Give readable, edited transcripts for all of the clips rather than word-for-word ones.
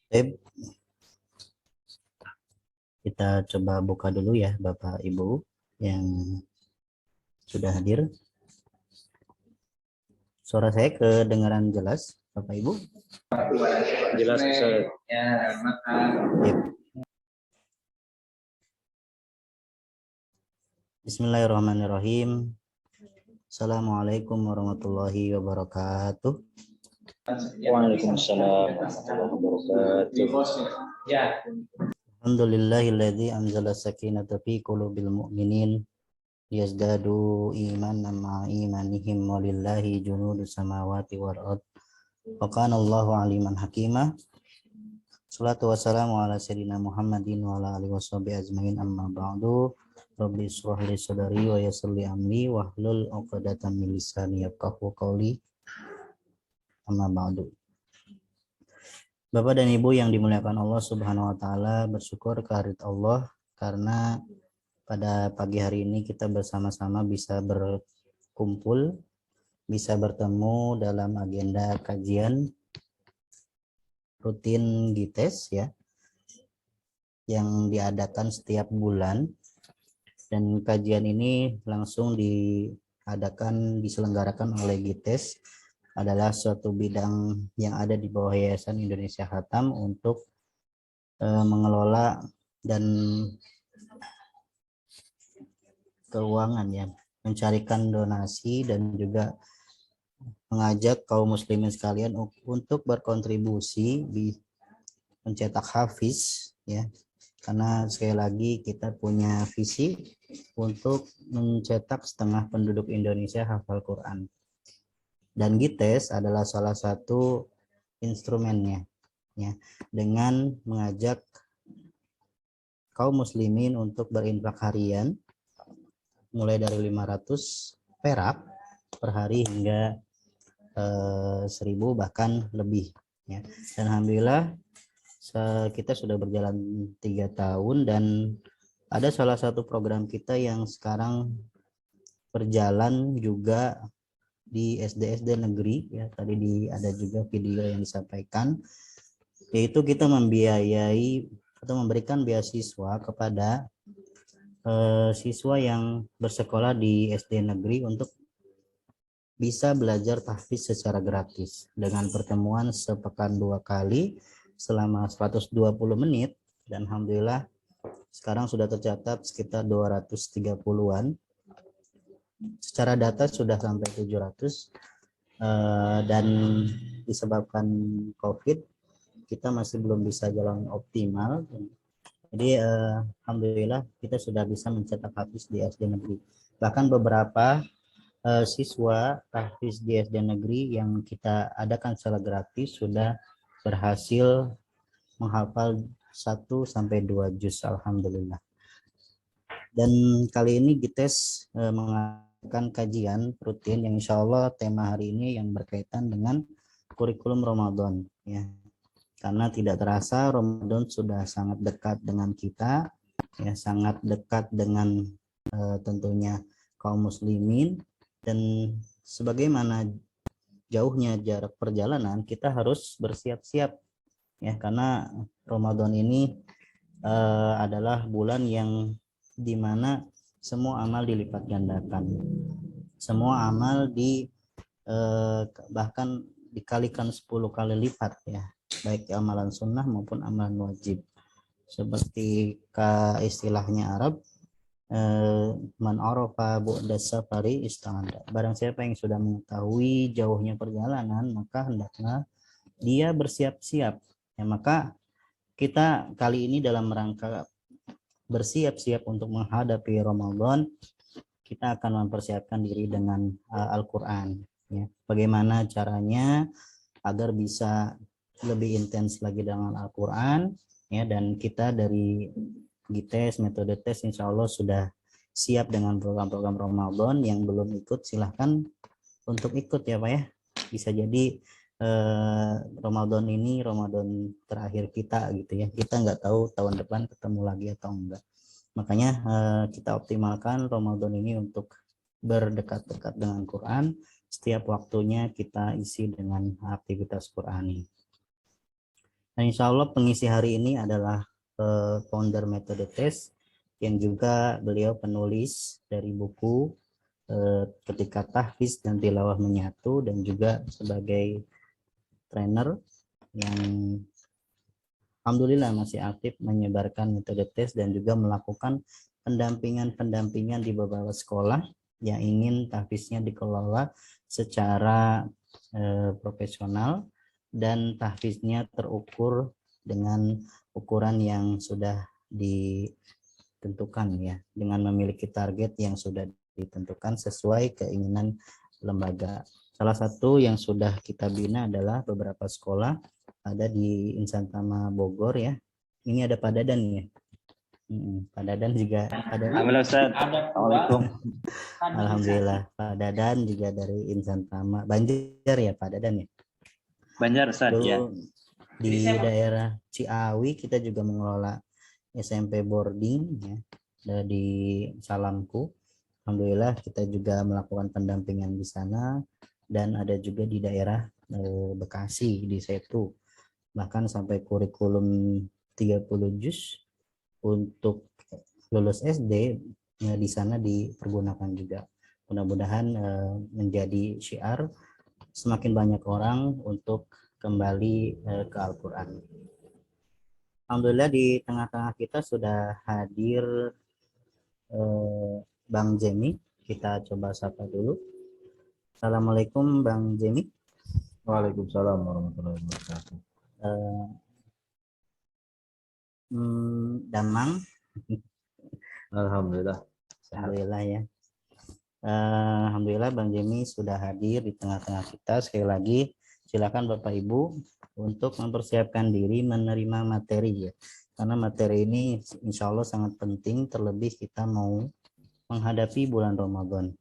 Baik, kita coba buka dulu ya Bapak Ibu yang sudah hadir. Suara saya kedengaran jelas Bapak Ibu? Jelas Ustaz. Baik. Bismillahirrahmanirrahim. Assalamualaikum warahmatullahi wabarakatuh. Waalaikumsalam warahmatullahi wabarakatuh. Alhamdulillahilladzi anzala sakinata fi qulubil mu'minin liyazdadu imanan ma'a imanihim walillahi junudus samawati wal ard. Wa kana Allahu aliman hakima. Salatu wassalamu ala sayyidina Muhammadin wa ala alihi washabihi ajmain, amma ba'du. Rabbi shrah li sadri wa yassir li amri wahlul 'uqdatam min lisani yafqahu qawli. Amma ba'du. Bapak dan Ibu yang dimuliakan Allah Subhanahu wa taala, bersyukur kehadirat Allah karena pada pagi hari ini kita bersama-sama bisa berkumpul, bisa bertemu dalam agenda kajian rutin GITES ya, yang diadakan setiap bulan, dan kajian ini langsung diselenggarakan oleh GITES, adalah suatu bidang yang ada di bawah Yayasan Indonesia Khatam untuk mengelola dan keuangan ya, mencarikan donasi dan juga mengajak kaum muslimin sekalian untuk berkontribusi di mencetak hafiz ya, karena sekali lagi kita punya visi untuk mencetak setengah penduduk Indonesia hafal Quran, dan GITES adalah salah satu instrumennya ya, dengan mengajak kaum muslimin untuk berinfak harian mulai dari 500 perak per hari hingga 1000 bahkan lebih ya. Dan alhamdulillah kita sudah berjalan 3 tahun, dan ada salah satu program kita yang sekarang berjalan juga di SD-SD negeri ya. Tadi ada juga video yang disampaikan, yaitu kita membiayai atau memberikan beasiswa kepada siswa yang bersekolah di SD negeri untuk bisa belajar tahfiz secara gratis dengan pertemuan sepekan 2 kali selama 120 menit, dan alhamdulillah sekarang sudah tercatat sekitar 230-an. Secara data sudah sampai 700, dan disebabkan COVID kita masih belum bisa jalan optimal. Jadi alhamdulillah kita sudah bisa mencetak hafiz di SD negeri. Bahkan beberapa siswa tahfiz di SD negeri yang kita adakan secara gratis sudah berhasil menghafal 1 sampai 2 juz, alhamdulillah. Dan kali ini GITES mengadakan kajian rutin yang insya Allah tema hari ini yang berkaitan dengan kurikulum Ramadan ya. Karena tidak terasa Ramadan sudah sangat dekat dengan kita ya, sangat dekat dengan tentunya kaum muslimin, dan sebagaimana jauhnya jarak perjalanan kita harus bersiap-siap ya, karena Ramadan ini adalah bulan yang dimana semua amal dilipat gandakan, semua amal bahkan dikalikan 10 kali lipat ya, baik amalan sunnah maupun amalan wajib. Seperti istilahnya Arab, man arafa bu'das safari ista'anda, barang siapa yang sudah mengetahui jauhnya perjalanan maka hendaknya dia bersiap-siap ya. Maka kita kali ini dalam rangka bersiap-siap untuk menghadapi Ramadan, kita akan mempersiapkan diri dengan Al-Quran ya. Bagaimana caranya agar bisa lebih intens lagi dengan Al-Quran ya, dan kita dari GITES metode tes insya Allah sudah siap dengan program-program Ramadan. Yang belum ikut silahkan untuk ikut ya Pak ya. Bisa jadi Ramadan ini Ramadan terakhir kita gitu ya, kita nggak tahu tahun depan ketemu lagi atau enggak. Makanya kita optimalkan Ramadan ini untuk berdekat-dekat dengan Quran. Setiap waktunya kita isi dengan aktivitas Qurani. Nah, insya Allah pengisi hari ini adalah founder metode tes yang juga beliau penulis dari buku ketika tahfiz dan tilawah menyatu, dan juga sebagai trainer yang alhamdulillah masih aktif menyebarkan metode tes dan juga melakukan pendampingan di beberapa sekolah yang ingin tahfiznya dikelola secara profesional dan tahfiznya terukur dengan ukuran yang sudah ditentukan ya, dengan memiliki target yang sudah ditentukan sesuai keinginan lembaga. Salah satu yang sudah kita bina adalah beberapa sekolah ada di Insan Tama Bogor ya. Ini ada Pak Dadan ya. Pak Dadan juga ada. Alhamdulillah Ustaz. Assalamualaikum. Alhamdulillah Pak Dadan juga dari Insan Tama Banjar ya Pak Dadan ya. Banjar Ustaz ya. Di daerah Ciawi kita juga mengelola SMP boarding ya di Salamku. Alhamdulillah kita juga melakukan pendampingan di sana, dan ada juga di daerah Bekasi di Setu. Bahkan sampai kurikulum 30 juz untuk lulus SD ya, di sana dipergunakan juga. Mudah-mudahan menjadi syiar semakin banyak orang untuk kembali ke Al-Quran. Alhamdulillah di tengah-tengah kita sudah hadir Bang Jemi. Kita coba sapa dulu. Assalamualaikum Bang Jemi. Waalaikumsalam warahmatullahi wabarakatuh. Damang. Alhamdulillah. Alhamdulillah ya. Alhamdulillah Bang Jemi sudah hadir di tengah-tengah kita. Sekali lagi silakan Bapak Ibu untuk mempersiapkan diri menerima materi ya. Karena materi ini insya Allah sangat penting, terlebih kita mau menghadapi bulan Ramadan.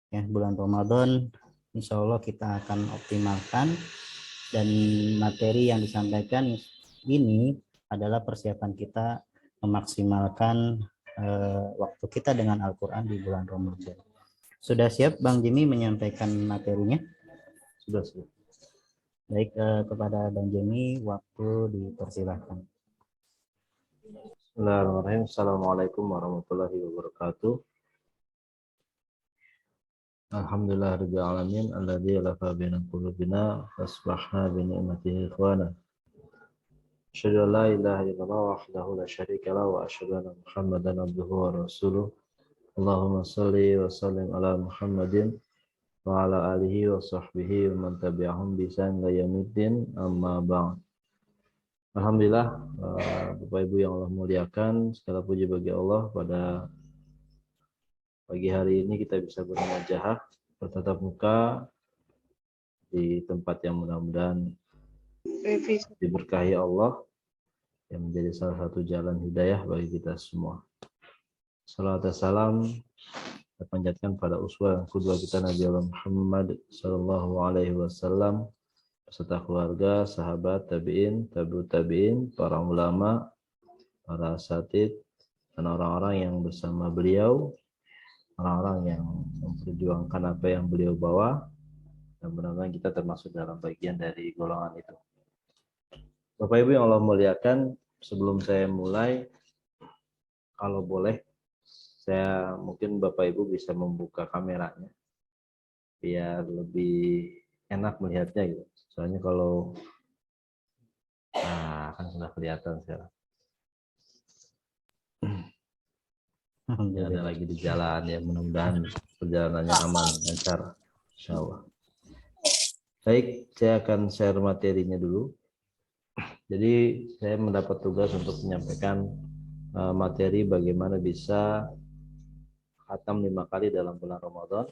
Ya, bulan Ramadan insya Allah kita akan optimalkan, dan materi yang disampaikan ini adalah persiapan kita memaksimalkan waktu kita dengan Al-Quran di bulan Ramadan. Sudah siap Bang Jimmy menyampaikan materinya? Sudah. Baik, kepada Bang Jimmy waktu dipersilahkan. Bismillahirrahmanirrahim. Assalamualaikum warahmatullahi wabarakatuh. Alhamdulillahirabbil alamin alladzi alafa baina qulubina fasbahna bi ni'matihi ikhwana. Asyhadu an la ilaha illallah wahdahu la syarika lahu wa asyhadu anna Muhammadan abduhu wa rasuluh. Allahumma shalli wa sallim ala Muhammadin wa ala alihi wa sahbihi wa man tabi'ahum bi ihsan ila yaumiddin, amma ba'd. Alhamdulillah, Bapak Ibu yang Allah muliakan, segala puji bagi Allah. Pada pagi hari ini kita bisa bermunajah, bertatap muka di tempat yang mudah-mudahan diberkahi Allah, yang menjadi salah satu jalan hidayah bagi kita semua. Salawat dan salam kita panjatkan pada uswah yang kedua kita, Nabi Allah Muhammad sallallahu alaihi wasallam, beserta keluarga, sahabat, tabi'in, tabi'ut tabi'in, para ulama, para asatid, dan orang-orang yang bersama beliau, orang-orang yang memperjuangkan apa yang beliau bawa, dan benar-benar kita termasuk dalam bagian dari golongan itu. Bapak Ibu yang Allah muliakan, sebelum saya mulai, kalau boleh, saya mungkin Bapak Ibu bisa membuka kameranya, biar lebih enak melihatnya gitu. Soalnya kalau kan sudah kelihatan sekarang. Ya, ada lagi di jalan ya, mudah-mudahan perjalanannya aman, lancar, insya Allah. Baik, saya akan share materinya dulu. Jadi saya mendapat tugas untuk menyampaikan materi bagaimana bisa khatam 5 kali dalam bulan Ramadan,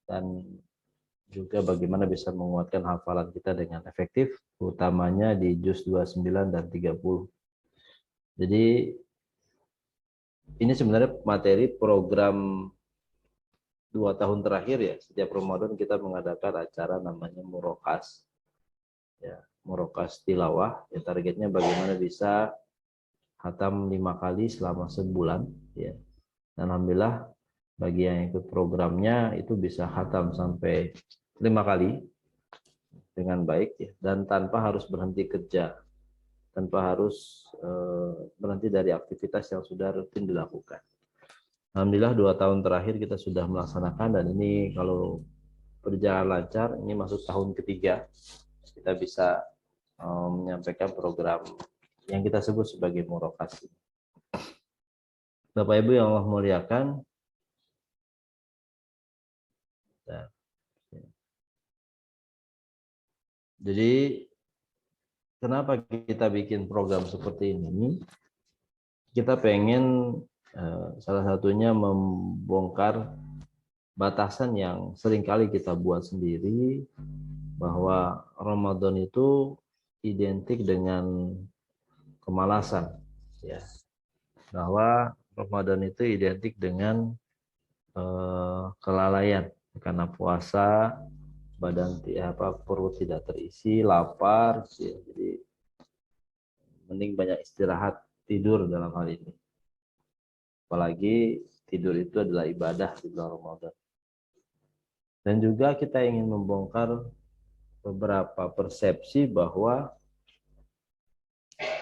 dan juga bagaimana bisa menguatkan hafalan kita dengan efektif, utamanya di juz 29 dan 30. Jadi ini sebenarnya materi program 2 tahun terakhir ya. Setiap Ramadan kita mengadakan acara namanya Murokas. Ya, Murokas tilawah. Ya, targetnya bagaimana bisa khatam 5 kali selama sebulan. Ya. Dan alhamdulillah bagi yang ikut programnya itu bisa khatam sampai 5 kali. dengan baik ya, dan tanpa harus berhenti kerja, tanpa harus berhenti dari aktivitas yang sudah rutin dilakukan. Alhamdulillah 2 tahun terakhir kita sudah melaksanakan, dan ini kalau berjalan lancar, ini masuk tahun ketiga, kita bisa menyampaikan program yang kita sebut sebagai murokasi. Bapak Ibu yang Allah muliakan, jadi kenapa kita bikin program seperti ini? Kita pengen salah satunya membongkar batasan yang seringkali kita buat sendiri, bahwa Ramadan itu identik dengan kemalasan, ya. Bahwa Ramadan itu identik dengan kelalaian karena puasa, badan perut tidak terisi, lapar, ya. Jadi mending banyak istirahat, tidur dalam hal ini. Apalagi tidur itu adalah ibadah di bulan Ramadan. Dan juga kita ingin membongkar beberapa persepsi bahwa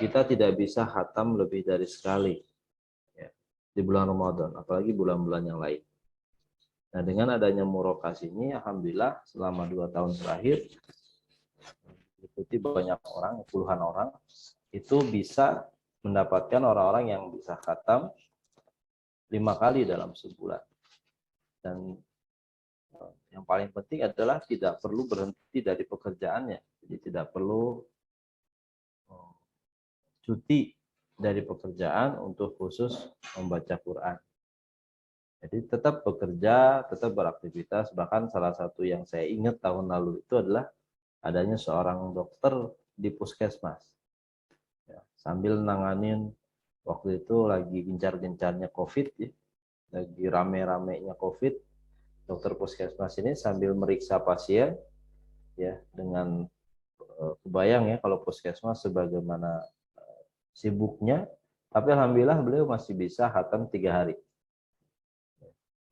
kita tidak bisa khatam lebih dari sekali, ya, di bulan Ramadan, apalagi bulan-bulan yang lain. Nah, dengan adanya murokas ini, alhamdulillah selama 2 tahun terakhir diikuti banyak orang, puluhan orang, itu bisa mendapatkan orang-orang yang bisa khatam 5 kali dalam sebulan. Dan yang paling penting adalah tidak perlu berhenti dari pekerjaannya. Jadi tidak perlu cuti dari pekerjaan untuk khusus membaca Quran. Jadi tetap bekerja, tetap beraktivitas. Bahkan salah satu yang saya ingat tahun lalu itu adalah adanya seorang dokter di puskesmas. Ya, sambil nanganin, waktu itu lagi gencar-gencarnya COVID, ya, lagi rame-ramenya COVID, dokter puskesmas ini sambil meriksa pasien, ya, dengan kebayang ya kalau puskesmas sebagaimana sibuknya, tapi alhamdulillah beliau masih bisa khatam 3 hari.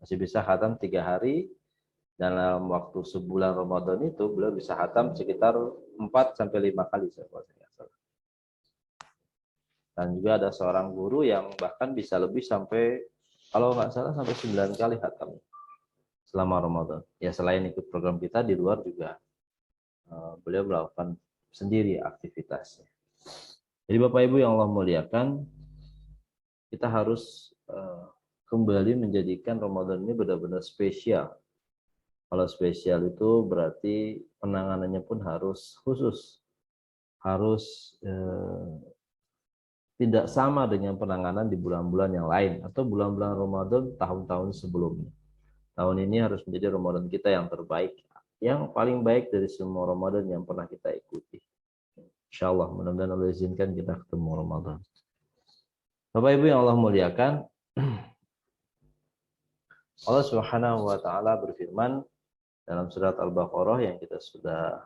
Masih bisa khatam 3 hari, dalam waktu sebulan Ramadan itu beliau bisa khatam sekitar 4 sampai 5 kali saya rasa. Dan juga ada seorang guru yang bahkan bisa lebih sampai, kalau nggak salah sampai 9 kali khatam selama Ramadan. Ya, selain ikut program kita di luar juga beliau melakukan sendiri aktivitasnya. Jadi Bapak Ibu yang Allah muliakan, kita harus kembali menjadikan Ramadan ini benar-benar spesial. Kalau spesial itu berarti penanganannya pun harus khusus, harus tidak sama dengan penanganan di bulan-bulan yang lain atau bulan-bulan Ramadan tahun-tahun sebelumnya. Tahun ini harus menjadi Ramadan kita yang terbaik, yang paling baik dari semua Ramadan yang pernah kita ikuti. Insya Allah, mudah-mudahan Allah izinkan kita ketemu Ramadan. Bapak Ibu yang Allah muliakan, Allah Subhanahu wa taala berfirman dalam surat Al-Baqarah yang kita sudah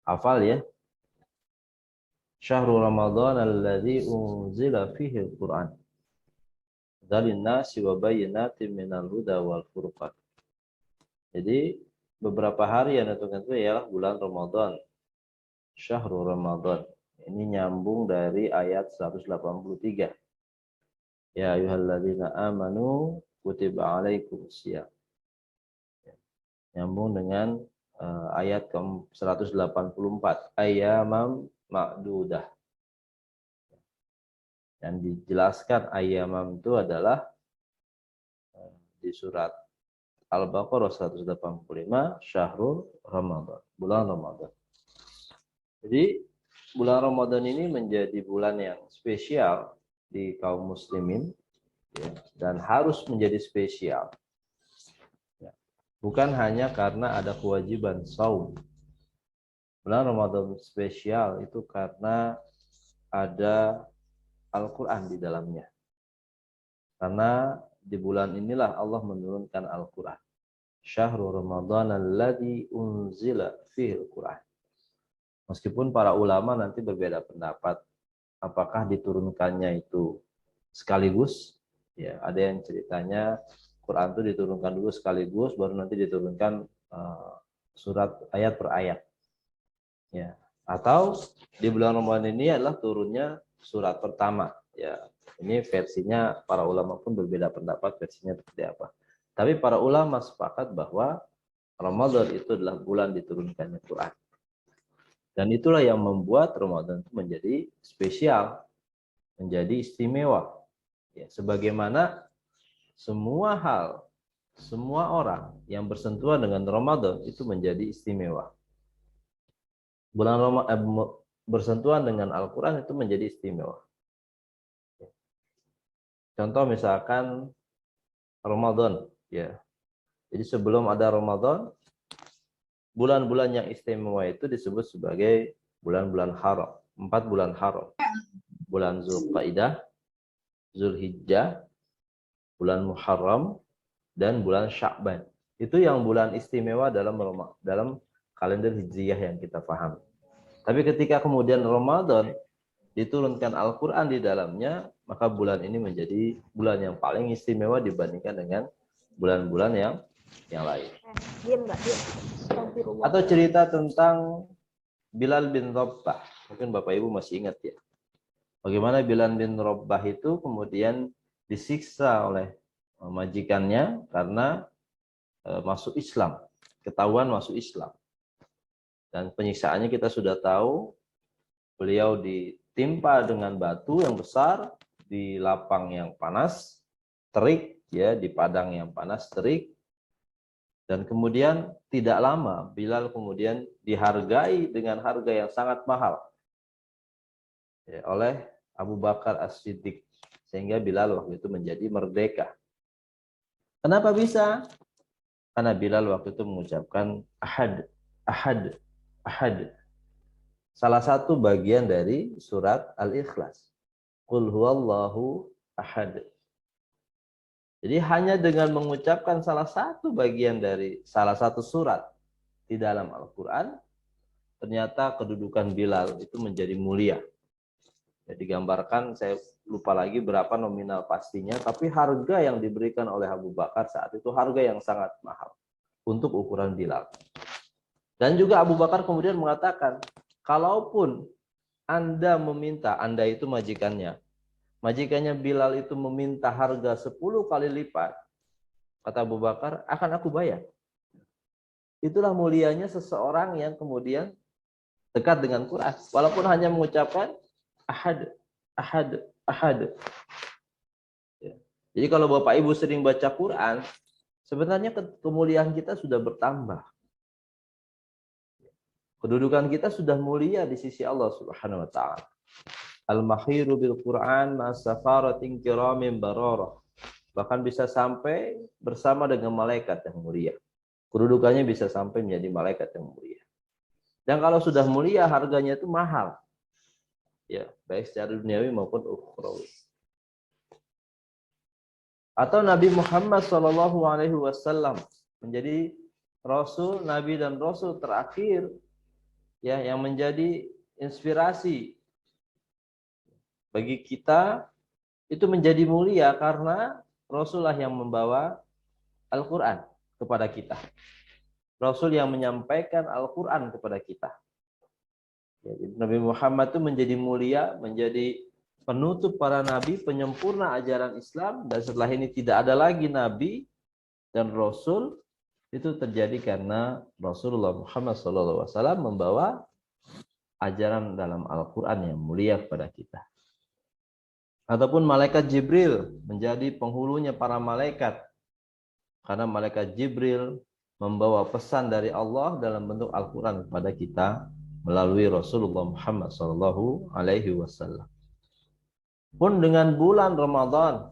hafal, ya. Syahrul Ramadan alladzi unzila fihi al-Qur'an. Dzalinnasi wa bayyinatin minal huda wal furqan. Jadi beberapa hari yang ditentukan itu ialah bulan Ramadan. Syahrul Ramadan. Ini nyambung dari ayat 183. Ya ayyuhalladzina amanu kutiba alaikumus syiyam. Nyambung dengan ayat ke-184. Ayyamam ma'dudah. Yang dijelaskan ayyamam itu adalah di surat Al-Baqarah 185, Syahrul Ramadan, bulan Ramadan. Jadi bulan Ramadan ini menjadi bulan yang spesial di kaum muslimin, ya, dan harus menjadi spesial. Ya. Bukan hanya karena ada kewajiban saum. Bulan Ramadan spesial itu karena ada Al-Quran di dalamnya. Karena di bulan inilah Allah menurunkan Al-Quran. Syahrul Ramadan alladzi unzila fihi Al-Quran. Meskipun para ulama nanti berbeda pendapat apakah diturunkannya itu sekaligus, ya, ada yang ceritanya Quran itu diturunkan dulu sekaligus baru nanti diturunkan surat ayat per ayat. Ya. Atau di bulan Ramadan ini adalah turunnya surat pertama. Ya. Ini versinya para ulama pun berbeda pendapat versinya seperti apa. Tapi para ulama sepakat bahwa Ramadan itu adalah bulan diturunkannya Quran. Dan itulah yang membuat Ramadan itu menjadi spesial, menjadi istimewa. Ya, sebagaimana semua hal, semua orang yang bersentuhan dengan Ramadan itu menjadi istimewa. Bulan Ramadan bersentuhan dengan Al-Quran itu menjadi istimewa. Contoh misalkan Ramadan, ya. Jadi sebelum ada Ramadan, bulan-bulan yang istimewa itu disebut sebagai bulan-bulan haram. 4 bulan haram. Bulan Zulqaidah, Zulhijjah, bulan Muharram, dan bulan Sya'ban. Itu yang bulan istimewa dalam kalender Hijriyah yang kita paham. Tapi ketika kemudian Ramadan diturunkan Al-Quran di dalamnya, maka bulan ini menjadi bulan yang paling istimewa dibandingkan dengan bulan-bulan yang lain. Atau cerita tentang Bilal bin Rabah. Mungkin Bapak Ibu masih ingat ya. Bagaimana Bilal bin Rabah itu kemudian disiksa oleh majikannya karena masuk Islam. Ketahuan masuk Islam. Dan penyiksaannya kita sudah tahu. Beliau ditimpa dengan batu yang besar di lapang yang panas, terik, ya, di padang yang panas, terik. Dan kemudian tidak lama Bilal kemudian dihargai dengan harga yang sangat mahal ya, oleh Abu Bakar As-Siddiq, sehingga Bilal waktu itu menjadi merdeka. Kenapa bisa? Karena Bilal waktu itu mengucapkan ahad, ahad, ahad. Salah satu bagian dari surat Al-Ikhlas. Qul huwallahu ahad. Jadi hanya dengan mengucapkan salah satu bagian dari salah satu surat di dalam Al-Quran, ternyata kedudukan Bilal itu menjadi mulia. Ya, digambarkan, saya lupa lagi berapa nominal pastinya, tapi harga yang diberikan oleh Abu Bakar saat itu harga yang sangat mahal untuk ukuran Bilal. Dan juga Abu Bakar kemudian mengatakan, kalaupun Anda meminta, Anda itu majikannya Bilal itu meminta harga 10 kali lipat, kata Abu Bakar, akan aku bayar. Itulah mulianya seseorang yang kemudian dekat dengan Quran. Walaupun hanya mengucapkan ahad, ahad, ahad. Ya. Jadi kalau Bapak Ibu sering baca Quran, sebenarnya kemuliaan kita sudah bertambah. Kedudukan kita sudah mulia di sisi Allah Subhanahu wa taala. Al-mahiru bil Quran masafaratin kiramin bararah. Bahkan bisa sampai bersama dengan malaikat yang mulia. Kedudukannya bisa sampai menjadi malaikat yang mulia. Dan kalau sudah mulia, harganya itu mahal. Ya, baik secara duniawi maupun ukhrawi. Atau Nabi Muhammad SAW menjadi Rasul, Nabi dan Rasul terakhir ya, yang menjadi inspirasi bagi kita, itu menjadi mulia karena Rasulullah yang membawa Al-Quran kepada kita. Rasul yang menyampaikan Al-Quran kepada kita. Jadi Nabi Muhammad itu menjadi mulia, menjadi penutup para nabi, penyempurna ajaran Islam, dan setelah ini tidak ada lagi nabi dan rasul. Itu terjadi karena Rasulullah Muhammad SAW membawa ajaran dalam Al-Quran yang mulia kepada kita. Ataupun malaikat Jibril menjadi penghulunya para malaikat, karena malaikat Jibril membawa pesan dari Allah dalam bentuk Al-Quran kepada kita melalui Rasulullah Muhammad SAW. Pun dengan bulan Ramadan,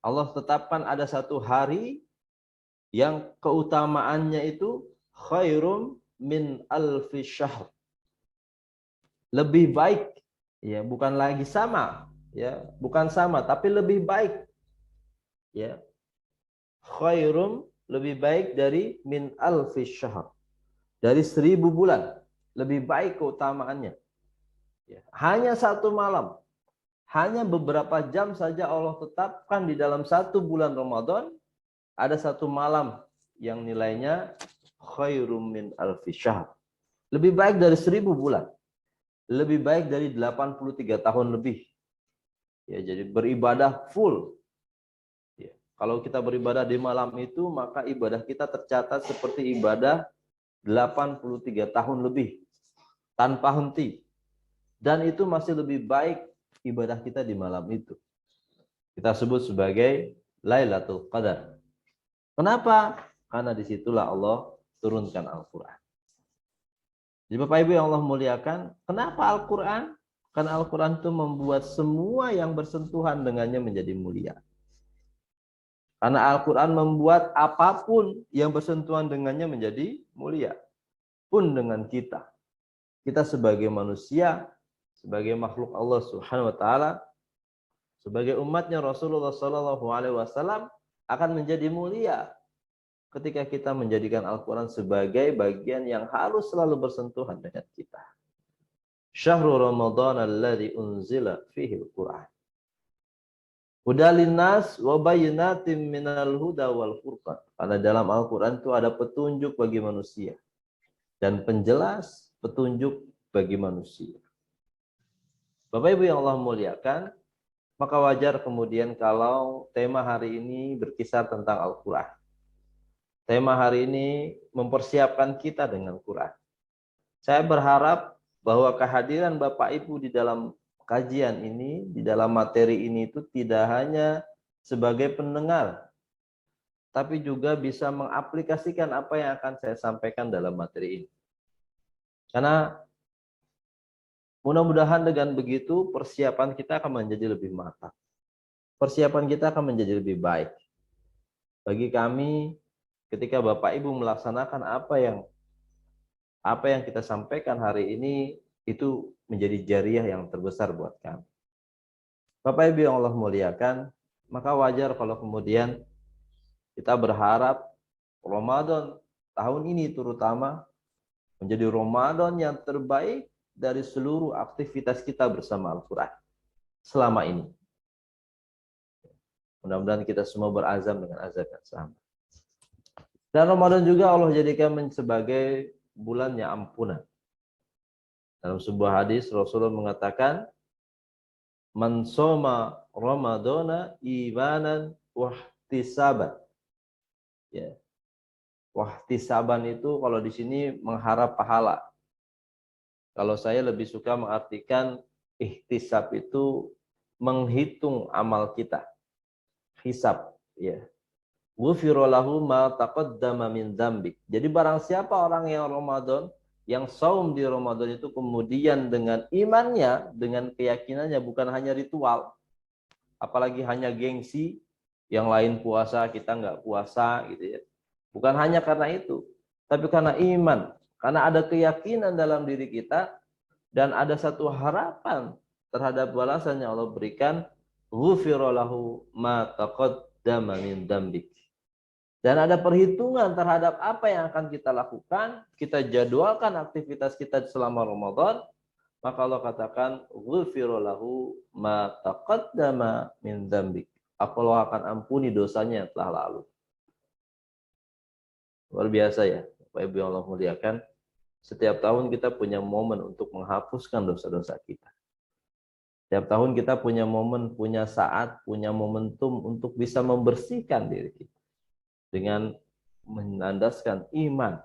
Allah tetapkan ada satu hari yang keutamaannya itu khairum min alfi syahr. Lebih baik, ya, bukan lagi sama, ya, bukan sama, tapi lebih baik, ya. Khairum, lebih baik dari min alfi syahr, dari 1000 bulan, lebih baik keutamaannya. Ya. Hanya satu malam, hanya beberapa jam saja Allah tetapkan di dalam satu bulan Ramadan, ada satu malam yang nilainya khairum min alfi syahr, Lebih baik dari 1000 bulan. Lebih baik dari 83 tahun lebih. Ya, jadi beribadah full. Ya. Kalau kita beribadah di malam itu, maka ibadah kita tercatat seperti ibadah 83 tahun lebih tanpa henti. Dan itu masih lebih baik ibadah kita di malam itu. Kita sebut sebagai Lailatul Qadar. Kenapa? Karena disitulah Allah turunkan Al-Quran. Jadi Bapak Ibu yang Allah muliakan, kenapa Al-Quran? Karena Al-Quran itu membuat semua yang bersentuhan dengannya menjadi mulia. Karena Al-Quran membuat apapun yang bersentuhan dengannya menjadi mulia. Pun dengan kita. Kita sebagai manusia, sebagai makhluk Allah Subhanahu wa taala, sebagai umatnya Rasulullah Shallallahu alaihi wasallam akan menjadi mulia ketika kita menjadikan Al-Quran sebagai bagian yang harus selalu bersentuhan dengan kita. Syahrul Ramadan alladzi unzila fihi al-Quran. Hudalin nas wa bayyinatin minal huda wal furqan. Karena dalam Al-Quran itu ada petunjuk bagi manusia dan penjelas petunjuk bagi manusia. Bapak Ibu yang Allah muliakan, maka wajar kemudian kalau tema hari ini berkisar tentang Al-Quran. Tema hari ini mempersiapkan kita dengan Quran. Saya berharap bahwa kehadiran Bapak Ibu di dalam kajian ini, di dalam materi ini itu tidak hanya sebagai pendengar, tapi juga bisa mengaplikasikan apa yang akan saya sampaikan dalam materi ini. Karena mudah-mudahan dengan begitu persiapan kita akan menjadi lebih matang. Persiapan kita akan menjadi lebih baik. Bagi kami, ketika Bapak Ibu melaksanakan apa yang kita sampaikan hari ini, itu menjadi jariah yang terbesar buat kami. Bapak Ibu yang Allah muliakan, maka wajar kalau kemudian kita berharap Ramadan tahun ini terutama menjadi Ramadan yang terbaik dari seluruh aktivitas kita bersama Al-Quran selama ini. Mudah-mudahan kita semua berazam dengan azam yang sama. Dan Ramadan juga Allah jadikan sebagai bulannya ampunan. Dalam sebuah hadis Rasulullah mengatakan, "Man shoma Ramadana imanan wahtisaban." Ya. Wahtisaban itu kalau di sini mengharap pahala. Kalau saya lebih suka mengartikan ihtisab itu menghitung amal kita. Hisab, ya. Ghufira lahu ma taqaddama min dzambik. Jadi barang siapa orang yang Ramadan, yang saum di Ramadan itu kemudian dengan imannya, dengan keyakinannya, bukan hanya ritual, apalagi hanya gengsi, yang lain puasa kita nggak puasa gitu ya. Bukan hanya karena itu, tapi karena iman, karena ada keyakinan dalam diri kita dan ada satu harapan terhadap balasan yang Allah berikan. Ghufira lahu ma taqaddama min dzambik. Dan ada perhitungan terhadap apa yang akan kita lakukan, kita jadwalkan aktivitas kita selama Ramadan, maka Allah katakan ghufira lahu ma taqaddama min dzambik. Allah akan ampuni dosanya yang telah lalu. Luar biasa ya, Bapak Ibu yang Allah muliakan. Setiap tahun kita punya momen untuk menghapuskan dosa-dosa kita. Setiap tahun kita punya momen, punya saat, punya momentum untuk bisa membersihkan diri kita dengan menandaskan iman.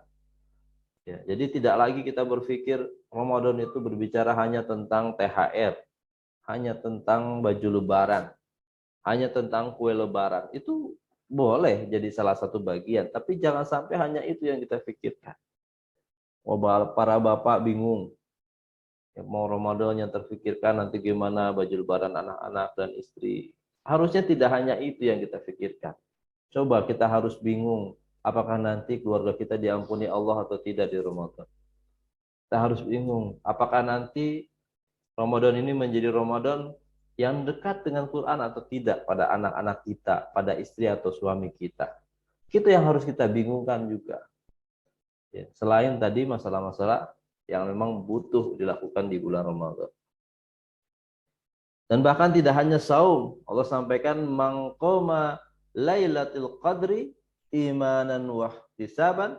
Ya, jadi tidak lagi kita berpikir Ramadan itu berbicara hanya tentang THR, hanya tentang baju lebaran, hanya tentang kue lebaran. Itu boleh jadi salah satu bagian, tapi jangan sampai hanya itu yang kita pikirkan. Para bapak bingung, ya, mau Ramadan yang terpikirkan nanti gimana baju lebaran anak-anak dan istri. Harusnya tidak hanya itu yang kita pikirkan. Coba kita harus bingung, apakah nanti keluarga kita diampuni Allah atau tidak di Ramadan. Kita harus bingung, apakah nanti Ramadan ini menjadi Ramadan yang dekat dengan Quran atau tidak pada anak-anak kita, pada istri atau suami kita. Itu yang harus kita bingungkan juga. Ya, selain tadi masalah-masalah yang memang butuh dilakukan di bulan Ramadan. Dan bahkan tidak hanya saum, Allah sampaikan mangqoma Lailatul Qadri imanan wa ihtisaban.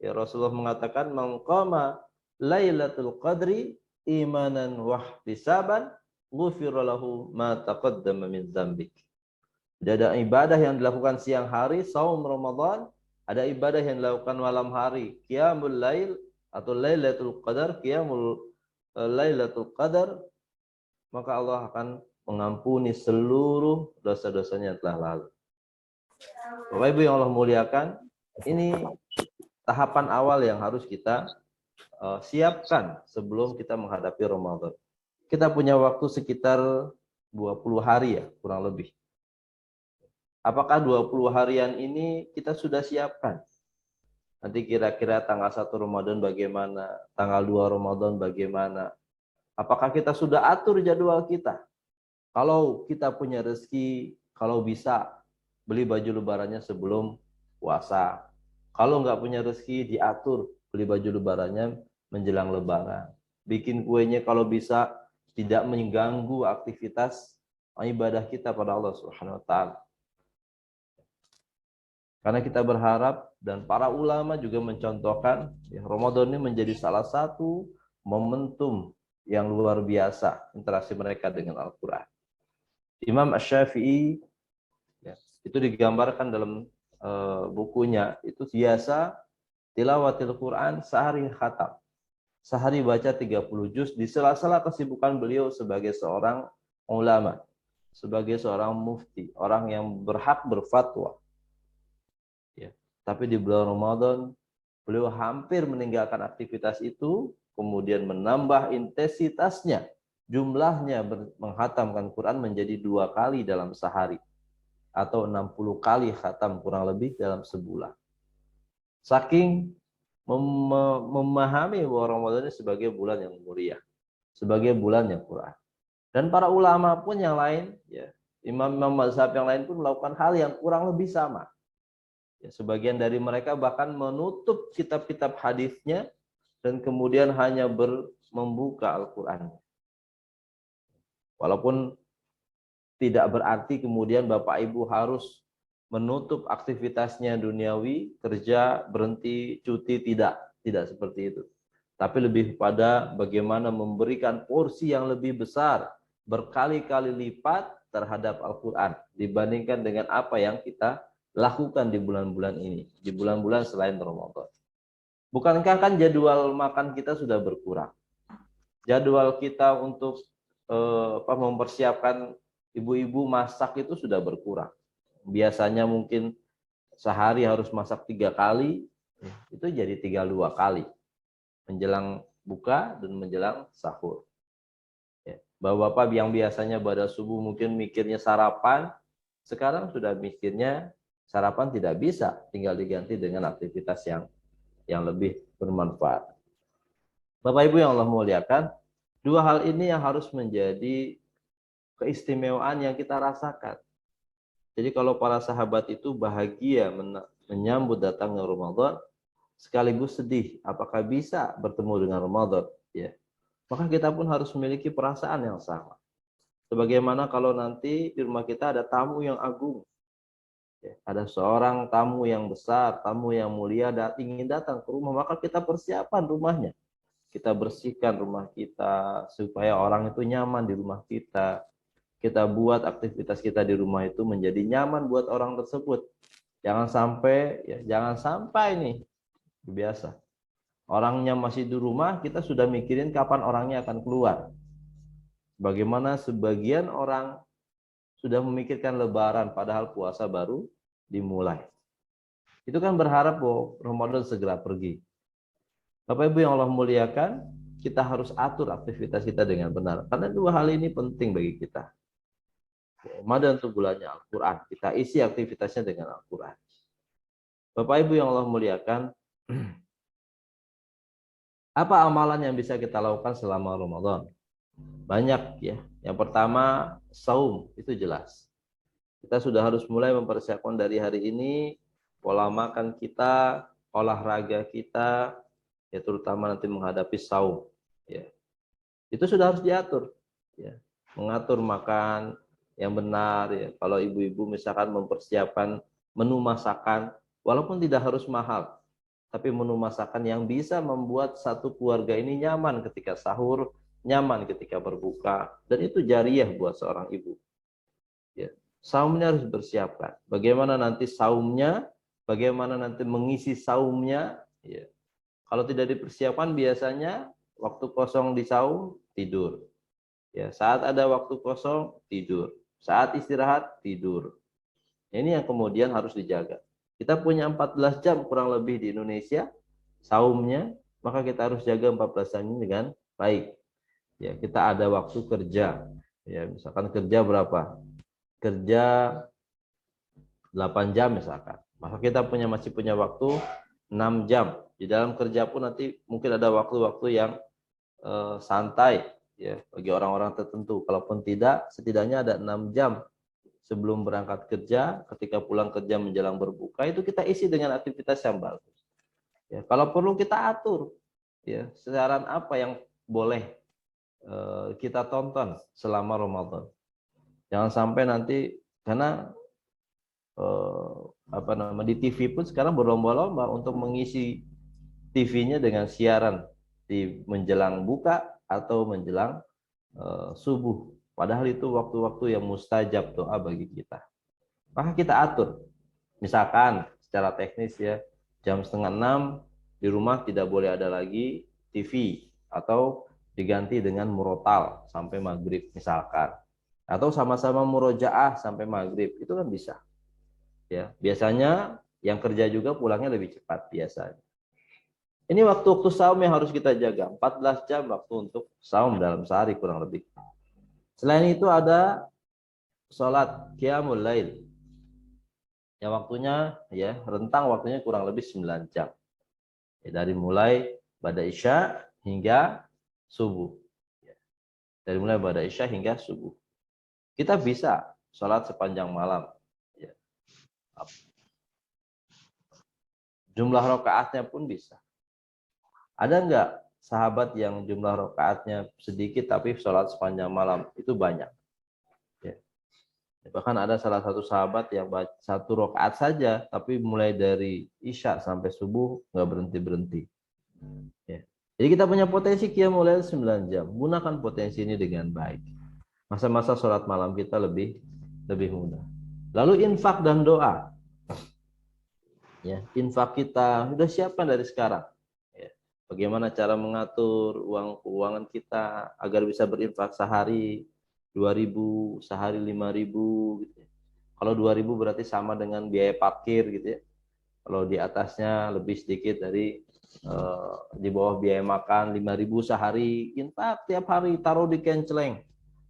Ya, Rasulullah mengatakan mangqama Lailatul Qadri imanan wa ihtisaban ghufira lahu ma taqaddama min dzambik. Jadi ada ibadah yang dilakukan siang hari, saum Ramadan, ada ibadah yang dilakukan malam hari, qiyamul lail atau Lailatul Qadar, Lailatul Qadar, maka Allah akan mengampuni seluruh dosa-dosanya yang telah lalu. Bapak Ibu yang Allah muliakan, ini tahapan awal yang harus kita siapkan sebelum kita menghadapi Ramadan. Kita punya waktu sekitar 20 hari ya, kurang lebih. Apakah 20 harian ini kita sudah siapkan? Nanti kira-kira tanggal 1 Ramadan bagaimana? Tanggal 2 Ramadan bagaimana? Apakah kita sudah atur jadwal kita? Kalau kita punya rezeki, kalau bisa beli baju lebarannya sebelum puasa. Kalau nggak punya rezeki, diatur beli baju lebarannya menjelang lebaran. Bikin kuenya kalau bisa tidak mengganggu aktivitas ibadah kita pada Allah Subhanahu wa taala. Karena kita berharap dan para ulama juga mencontohkan ya, Ramadan ini menjadi salah satu momentum yang luar biasa interaksi mereka dengan Al-Quran. Imam Asy-Syafi'i ya, itu digambarkan dalam bukunya, itu biasa tilawatil Quran sehari khatam. Sehari baca 30 juz di sela-sela kesibukan beliau sebagai seorang ulama, sebagai seorang mufti, orang yang berhak berfatwa. Ya. Tapi di bulan Ramadan beliau hampir meninggalkan aktivitas itu, kemudian menambah intensitasnya, jumlahnya menghatamkan Quran menjadi 2 kali dalam sehari atau 60 kali khatam kurang lebih dalam sebulan. Saking memahami bahwa Ramadan ini sebagai bulan yang mulia, sebagai bulan yang Quran. Dan para ulama pun yang lain, ya, imam-imam mazhab yang lain pun melakukan hal yang kurang lebih sama. Ya, sebagian dari mereka bahkan menutup kitab-kitab hadisnya dan kemudian hanya membuka Al-Quran. Walaupun tidak berarti kemudian Bapak Ibu harus menutup aktivitasnya duniawi, kerja, berhenti, cuti, tidak seperti itu. Tapi lebih pada bagaimana memberikan porsi yang lebih besar, berkali-kali lipat terhadap Al-Quran dibandingkan dengan apa yang kita lakukan di bulan-bulan ini, di bulan-bulan selain Ramadan. Bukankah kan jadwal makan kita sudah berkurang? Jadwal kita untuk mempersiapkan ibu-ibu masak itu sudah berkurang. Biasanya mungkin sehari harus masak 3 kali, itu jadi tinggal 2 kali. Menjelang buka dan menjelang sahur. Ya. Bapak-bapak yang biasanya pada subuh mungkin mikirnya sarapan, sekarang sudah mikirnya sarapan tidak bisa, tinggal diganti dengan aktivitas yang lebih bermanfaat. Bapak Ibu yang Allah muliakan, 2 hal ini yang harus menjadi keistimewaan yang kita rasakan. Jadi kalau para sahabat itu bahagia menyambut datangnya Ramadan, sekaligus sedih apakah bisa bertemu dengan Ramadan, ya. Maka kita pun harus memiliki perasaan yang sama. Sebagaimana kalau nanti di rumah kita ada tamu yang agung, ya, ada seorang tamu yang besar, tamu yang mulia ingin datang ke rumah, maka kita persiapan rumahnya. Kita bersihkan rumah kita supaya orang itu nyaman di rumah kita. Kita buat aktivitas kita di rumah itu menjadi nyaman buat orang tersebut. Jangan sampai nih biasa. Orangnya masih di rumah, kita sudah mikirin kapan orangnya akan keluar. Bagaimana sebagian orang sudah memikirkan lebaran padahal puasa baru dimulai. Itu kan berharap bahwa Ramadan segera pergi. Bapak Ibu yang Allah muliakan, kita harus atur aktivitas kita dengan benar. Karena 2 hal ini penting bagi kita. Ramadan itu bulannya Al-Quran. Kita isi aktivitasnya dengan Al-Quran. Bapak Ibu yang Allah muliakan, apa amalan yang bisa kita lakukan selama Ramadan? Banyak ya. Yang pertama, saum, itu jelas. Kita sudah harus mulai mempersiapkan dari hari ini pola makan kita, olahraga kita, ya terutama nanti menghadapi saum. Ya. Itu sudah harus diatur. Ya. Mengatur makan yang benar, ya. Kalau ibu-ibu misalkan mempersiapkan menu masakan, walaupun tidak harus mahal, tapi menu masakan yang bisa membuat satu keluarga ini nyaman ketika sahur, nyaman ketika berbuka, dan itu jariah buat seorang ibu. Ya. Saumnya harus dipersiapkan. Bagaimana nanti saumnya, bagaimana nanti mengisi saumnya. Ya. Kalau tidak dipersiapkan, biasanya waktu kosong di saum tidur. Ya, saat ada waktu kosong tidur, saat istirahat tidur. Ini yang kemudian harus dijaga. Kita punya 14 jam kurang lebih di Indonesia saumnya, maka kita harus jaga 14 jam ini dengan baik. Ya, kita ada waktu kerja. Ya, misalkan kerja berapa? Kerja 8 jam misalkan. Maka kita masih punya waktu 6 jam. Di dalam kerja pun nanti mungkin ada waktu-waktu yang santai ya bagi orang-orang tertentu. Kalaupun tidak, setidaknya ada 6 jam sebelum berangkat kerja, ketika pulang kerja menjelang berbuka, itu kita isi dengan aktivitas yang bagus. Ya, kalau perlu kita atur, ya siaran apa yang boleh kita tonton selama Ramadan. Jangan sampai nanti, karena di TV pun sekarang berlomba-lomba untuk mengisi TV-nya dengan siaran di menjelang buka atau menjelang subuh. Padahal itu waktu-waktu yang mustajab doa bagi kita. Maka kita atur. Misalkan secara teknis ya, jam 5:30 di rumah tidak boleh ada lagi TV atau diganti dengan murotal sampai maghrib misalkan. Atau sama-sama murojaah sampai maghrib, itu kan bisa. Ya, biasanya yang kerja juga pulangnya lebih cepat biasanya. Ini waktu-waktu saum yang harus kita jaga. 14 jam waktu untuk saum dalam sehari kurang lebih. Selain itu ada sholat qiyamul lail. Yang waktunya ya rentang waktunya kurang lebih 9 jam. Ya, dari mulai ba'da isya hingga subuh. Ya, dari mulai ba'da isya hingga subuh. Kita bisa sholat sepanjang malam. Ya. Jumlah rakaatnya pun bisa. Ada enggak sahabat yang jumlah rakaatnya sedikit tapi sholat sepanjang malam? Itu banyak. Ya. Bahkan ada salah satu sahabat yang baca 1 rakaat saja, tapi mulai dari isya sampai subuh nggak berhenti-berhenti. Ya. Jadi kita punya potensi qiyamul lail 9 jam. Gunakan potensi ini dengan baik. Masa-masa sholat malam kita lebih mudah. Lalu infak dan doa. Ya, infak kita sudah siapkan dari sekarang. Ya. Bagaimana cara mengatur uang keuangan kita agar bisa berinfak sehari 2.000, sehari 5.000 gitu ya. Kalau 2.000 berarti sama dengan biaya parkir gitu ya. Kalau di atasnya lebih sedikit dari di bawah biaya makan 5.000 sehari, infak tiap hari taruh di kenceleng.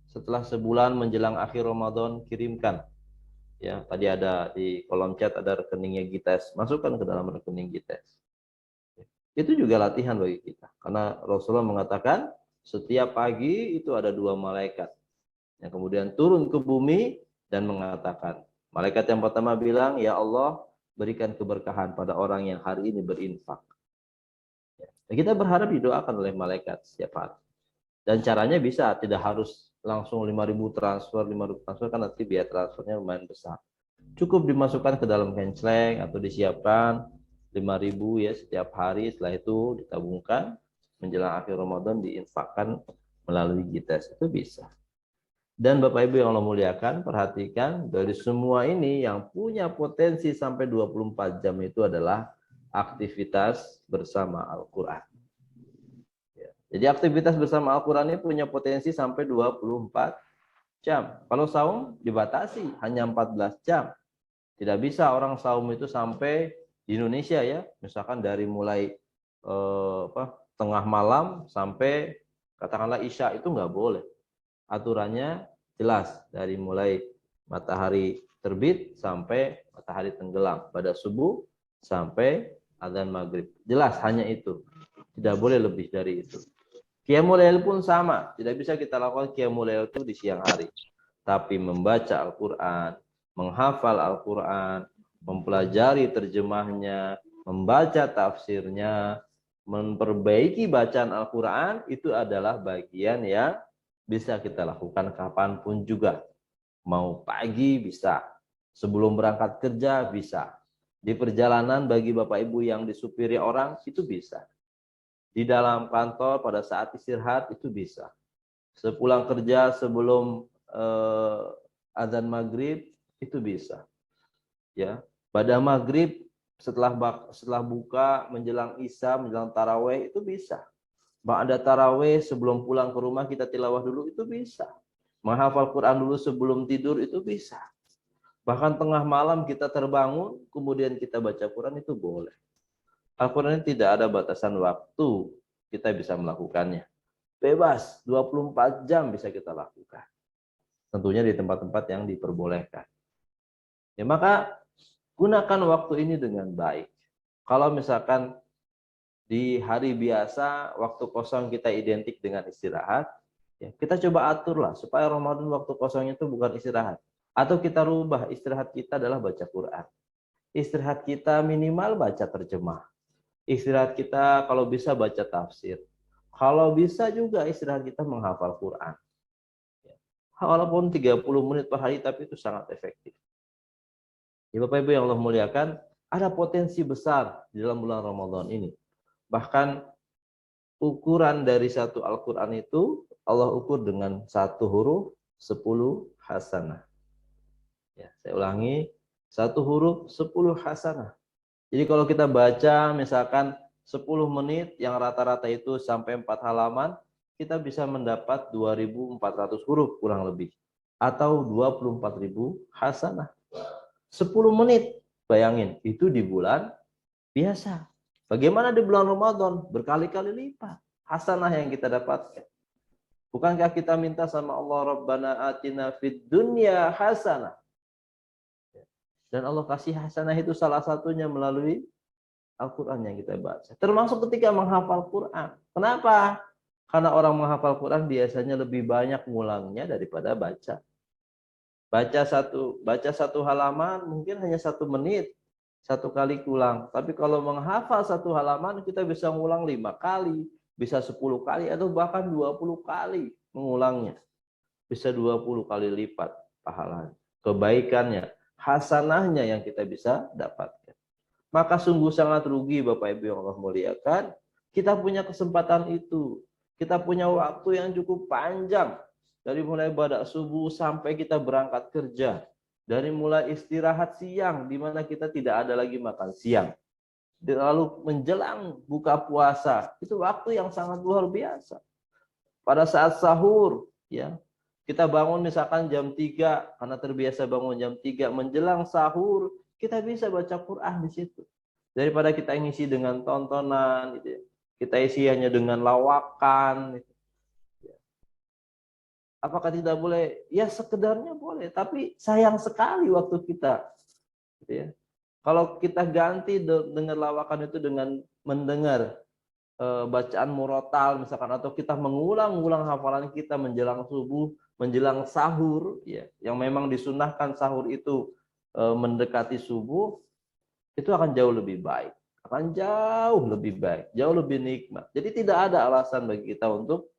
Setelah sebulan menjelang akhir Ramadan kirimkan. Ya, tadi ada di kolom chat ada rekeningnya Gites, masukkan ke dalam rekening Gites. Itu juga latihan bagi kita, karena Rasulullah mengatakan setiap pagi itu ada 2 malaikat yang kemudian turun ke bumi dan mengatakan, malaikat yang pertama bilang, ya Allah berikan keberkahan pada orang yang hari ini berinfak. Ya, kita berharap didoakan oleh malaikat setiap hari. Dan caranya bisa, tidak harus langsung 5.000 transfer, 5.000 transfer kan nanti biaya transfernya lumayan besar. Cukup dimasukkan ke dalam kenceleng atau disiapkan 5.000 ya setiap hari, setelah itu ditabungkan menjelang akhir Ramadan diinfakkan melalui Gites, itu bisa. Dan Bapak Ibu yang Allah muliakan, perhatikan dari semua ini yang punya potensi sampai 24 jam itu adalah aktivitas bersama Al-Quran. Jadi aktivitas bersama Al-Quran ini punya potensi sampai 24 jam. Kalau saum dibatasi hanya 14 jam. Tidak bisa orang saum itu sampai di Indonesia ya, misalkan dari mulai tengah malam sampai katakanlah isya, itu nggak boleh. Aturannya jelas dari mulai matahari terbit sampai matahari tenggelam, pada subuh sampai adzan maghrib. Jelas hanya itu. Tidak boleh lebih dari itu. Qiyamul lail pun sama, tidak bisa kita lakukan qiyamul lail itu di siang hari. Tapi membaca Al-Quran, menghafal Al-Quran, mempelajari terjemahnya, membaca tafsirnya, memperbaiki bacaan Al-Quran, itu adalah bagian yang bisa kita lakukan kapanpun juga. Mau pagi bisa, sebelum berangkat kerja bisa, Di perjalanan bagi Bapak Ibu yang disupiri orang itu bisa. Di dalam kantor pada saat istirahat itu bisa. Sepulang kerja sebelum azan maghrib itu bisa. Ya, pada maghrib setelah buka menjelang isya menjelang taraweh itu bisa. Ba'da taraweh sebelum pulang ke rumah kita tilawah dulu itu bisa. Menghafal Quran dulu sebelum tidur itu bisa. Bahkan tengah malam kita terbangun, kemudian kita baca Quran itu boleh. Al-Quran ini tidak ada batasan waktu kita bisa melakukannya. Bebas, 24 jam bisa kita lakukan. Tentunya di tempat-tempat yang diperbolehkan. Ya, maka gunakan waktu ini dengan baik. Kalau misalkan di hari biasa, waktu kosong kita identik dengan istirahat, ya, kita coba aturlah supaya Ramadan waktu kosongnya itu bukan istirahat. Atau kita rubah istirahat kita adalah baca Quran. Istirahat kita minimal baca terjemah. Istirahat kita kalau bisa baca tafsir. Kalau bisa juga istirahat kita menghafal Quran. Walaupun 30 menit per hari tapi itu sangat efektif. Ya Bapak Ibu yang Allah muliakan, ada potensi besar di dalam bulan Ramadan ini. Bahkan ukuran dari satu Al-Quran itu Allah ukur dengan satu huruf 10 hasanah. Ya, saya ulangi, satu huruf 10 hasanah. Jadi kalau kita baca misalkan 10 menit yang rata-rata itu sampai 4 halaman, kita bisa mendapat 2.400 huruf kurang lebih. Atau 24.000 hasanah. 10 menit, bayangin, itu di bulan biasa. Bagaimana di bulan Ramadan? Berkali-kali lipat hasanah yang kita dapatkan. Bukankah kita minta sama Allah, Rabbana atina fid dunya hasanah. Dan Allah kasih hasanah itu salah satunya melalui Al-Quran yang kita baca. Termasuk ketika menghafal Quran. Kenapa? Karena orang menghafal Quran biasanya lebih banyak ngulangnya daripada baca. Baca satu halaman mungkin hanya 1 menit. 1 kali ulang. Tapi kalau menghafal 1 halaman kita bisa ngulang 5 kali. Bisa 10 kali atau bahkan 20 kali mengulangnya. Bisa 20 kali lipat pahalanya. Kebaikannya, hasanahnya yang kita bisa dapatkan. Maka sungguh sangat rugi Bapak Ibu yang Allah muliakan. Kita punya kesempatan itu. Kita punya waktu yang cukup panjang. Dari mulai badak subuh sampai kita berangkat kerja. Dari mulai istirahat siang, di mana kita tidak ada lagi makan siang. Lalu menjelang buka puasa, itu waktu yang sangat luar biasa. Pada saat sahur, ya, kita bangun misalkan jam 3, karena terbiasa bangun jam 3, menjelang sahur, kita bisa baca Quran di situ. Daripada kita ngisi dengan tontonan, gitu ya. Kita isi hanya dengan lawakan. Gitu. Apakah tidak boleh? Ya sekedarnya boleh, tapi sayang sekali waktu kita. Gitu ya. Kalau kita ganti dengan lawakan itu dengan mendengar bacaan murotal misalkan, atau kita mengulang-ulang hafalan kita menjelang subuh, menjelang sahur, ya, yang memang disunahkan sahur itu mendekati subuh, itu akan jauh lebih baik, akan jauh lebih baik, jauh lebih nikmat. Jadi tidak ada alasan bagi kita untuk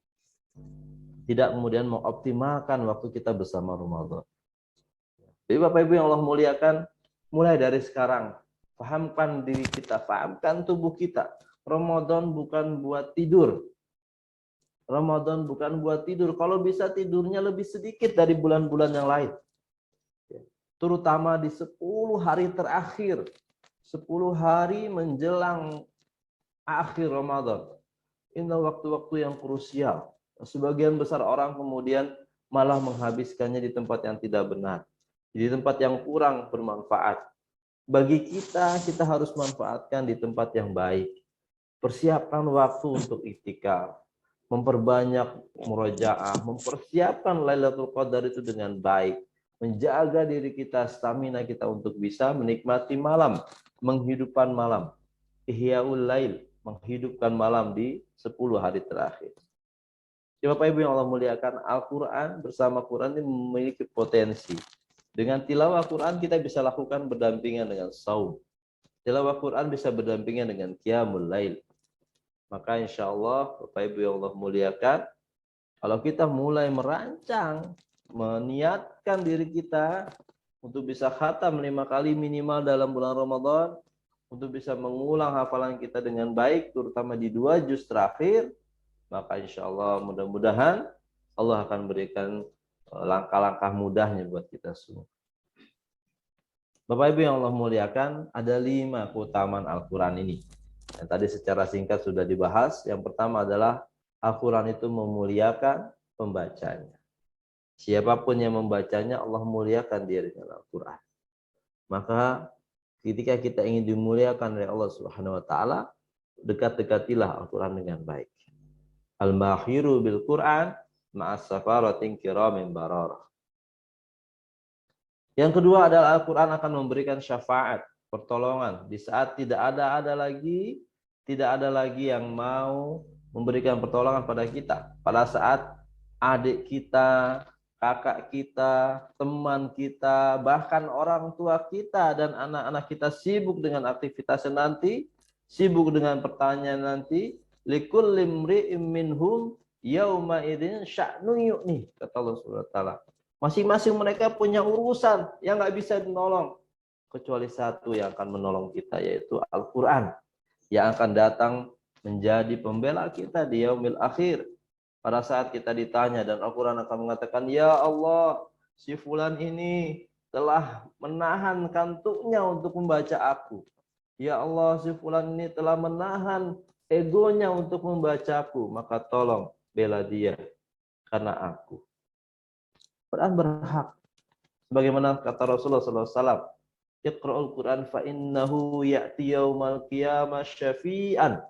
tidak kemudian mengoptimalkan waktu kita bersama Ramadan. Jadi Bapak Ibu yang Allah muliakan, mulai dari sekarang, pahamkan diri kita, pahamkan tubuh kita. Ramadan bukan buat tidur. Ramadan bukan buat tidur. Kalau bisa tidurnya lebih sedikit dari bulan-bulan yang lain. Terutama di 10 hari terakhir. 10 hari menjelang akhir Ramadan. Ini waktu-waktu yang krusial. Sebagian besar orang kemudian malah menghabiskannya di tempat yang tidak benar. Di tempat yang kurang bermanfaat. Bagi kita harus manfaatkan di tempat yang baik. Persiapkan waktu untuk iktikaf, memperbanyak murojaah, mempersiapkan Lailatul Qadar itu dengan baik, menjaga diri kita, stamina kita untuk bisa menikmati malam, menghidupkan malam, ihyaul lail, menghidupkan malam di 10 hari terakhir. Ya Bapak Ibu yang Allah muliakan, Al-Quran bersama Quran ini memiliki potensi. Dengan tilawah Quran kita bisa lakukan berdampingan dengan saum. Tilawah Quran bisa berdampingan dengan qiyamul lail. Maka insya Allah Bapak Ibu yang Allah muliakan, kalau kita mulai merancang, meniatkan diri kita untuk bisa khatam 5 kali minimal dalam bulan Ramadan, untuk bisa mengulang hafalan kita dengan baik, terutama di 2 juz terakhir, maka insya Allah mudah-mudahan Allah akan berikan langkah-langkah mudahnya buat kita semua. Bapak Ibu yang Allah muliakan, ada 5 keutamaan Al-Quran ini. Yang tadi secara singkat sudah dibahas. Yang pertama adalah Al-Quran itu memuliakan pembacanya. Siapapun yang membacanya, Allah muliakan dia dengan Al-Quran. Maka ketika kita ingin dimuliakan oleh Allah Subhanahu wa taala, dekat-dekatilah Al-Quran dengan baik. Al-mahiru bil Quran ma'as safaratin kiramin bararah. Yang kedua adalah Al-Quran akan memberikan syafaat, pertolongan di saat tidak ada lagi yang mau memberikan pertolongan pada kita. Pada saat adik kita, kakak kita, teman kita, bahkan orang tua kita dan anak-anak kita sibuk dengan aktivitasnya nanti, sibuk dengan pertanyaan nanti, likulli imri'in minhum yauma idzin sya'nu yu'ni, kata Allah Subhanahu wa taala. Masing-masing mereka punya urusan yang nggak bisa dinolong, kecuali satu yang akan menolong kita, yaitu Al-Quran, yang akan datang menjadi pembela kita di yaumil akhir. Pada saat kita ditanya dan Al-Quran akan mengatakan, ya Allah, si fulan ini telah menahan kantuknya untuk membaca aku. Ya Allah, si fulan ini telah menahan egonya untuk membacaku. Maka tolong bela dia karena aku. Quran berhak. Sebagaimana kata Rasulullah SAW, Iqra'ul Quran fa innahu ya'ti yaumal qiyamah syafi'an.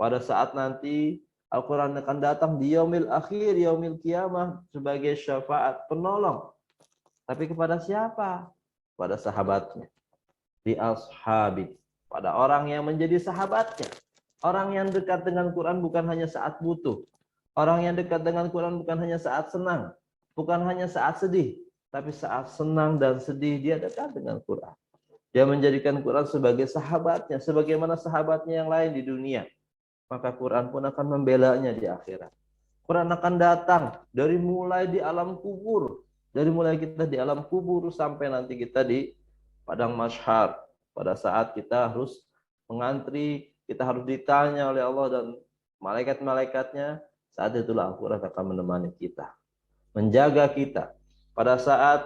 Pada saat nanti Al-Quran akan datang di yaumil akhir, yaumil qiyamah, sebagai syafaat, penolong. Tapi kepada siapa? Pada sahabatnya. Di ashabi. Pada orang yang menjadi sahabatnya. Orang yang dekat dengan Quran bukan hanya saat butuh. Orang yang dekat dengan Quran bukan hanya saat senang. Bukan hanya saat sedih, tapi saat senang dan sedih dia dekat dengan Quran. Dia menjadikan Quran sebagai sahabatnya, sebagaimana sahabatnya yang lain di dunia. Maka Quran pun akan membelanya di akhirat. Quran akan datang dari mulai di alam kubur, dari mulai kita di alam kubur sampai nanti kita di padang mahsyar. Pada saat kita harus mengantri, kita harus ditanya oleh Allah dan malaikat-malaikatnya, saat itulah Al-Quran akan menemani kita, menjaga kita. Pada saat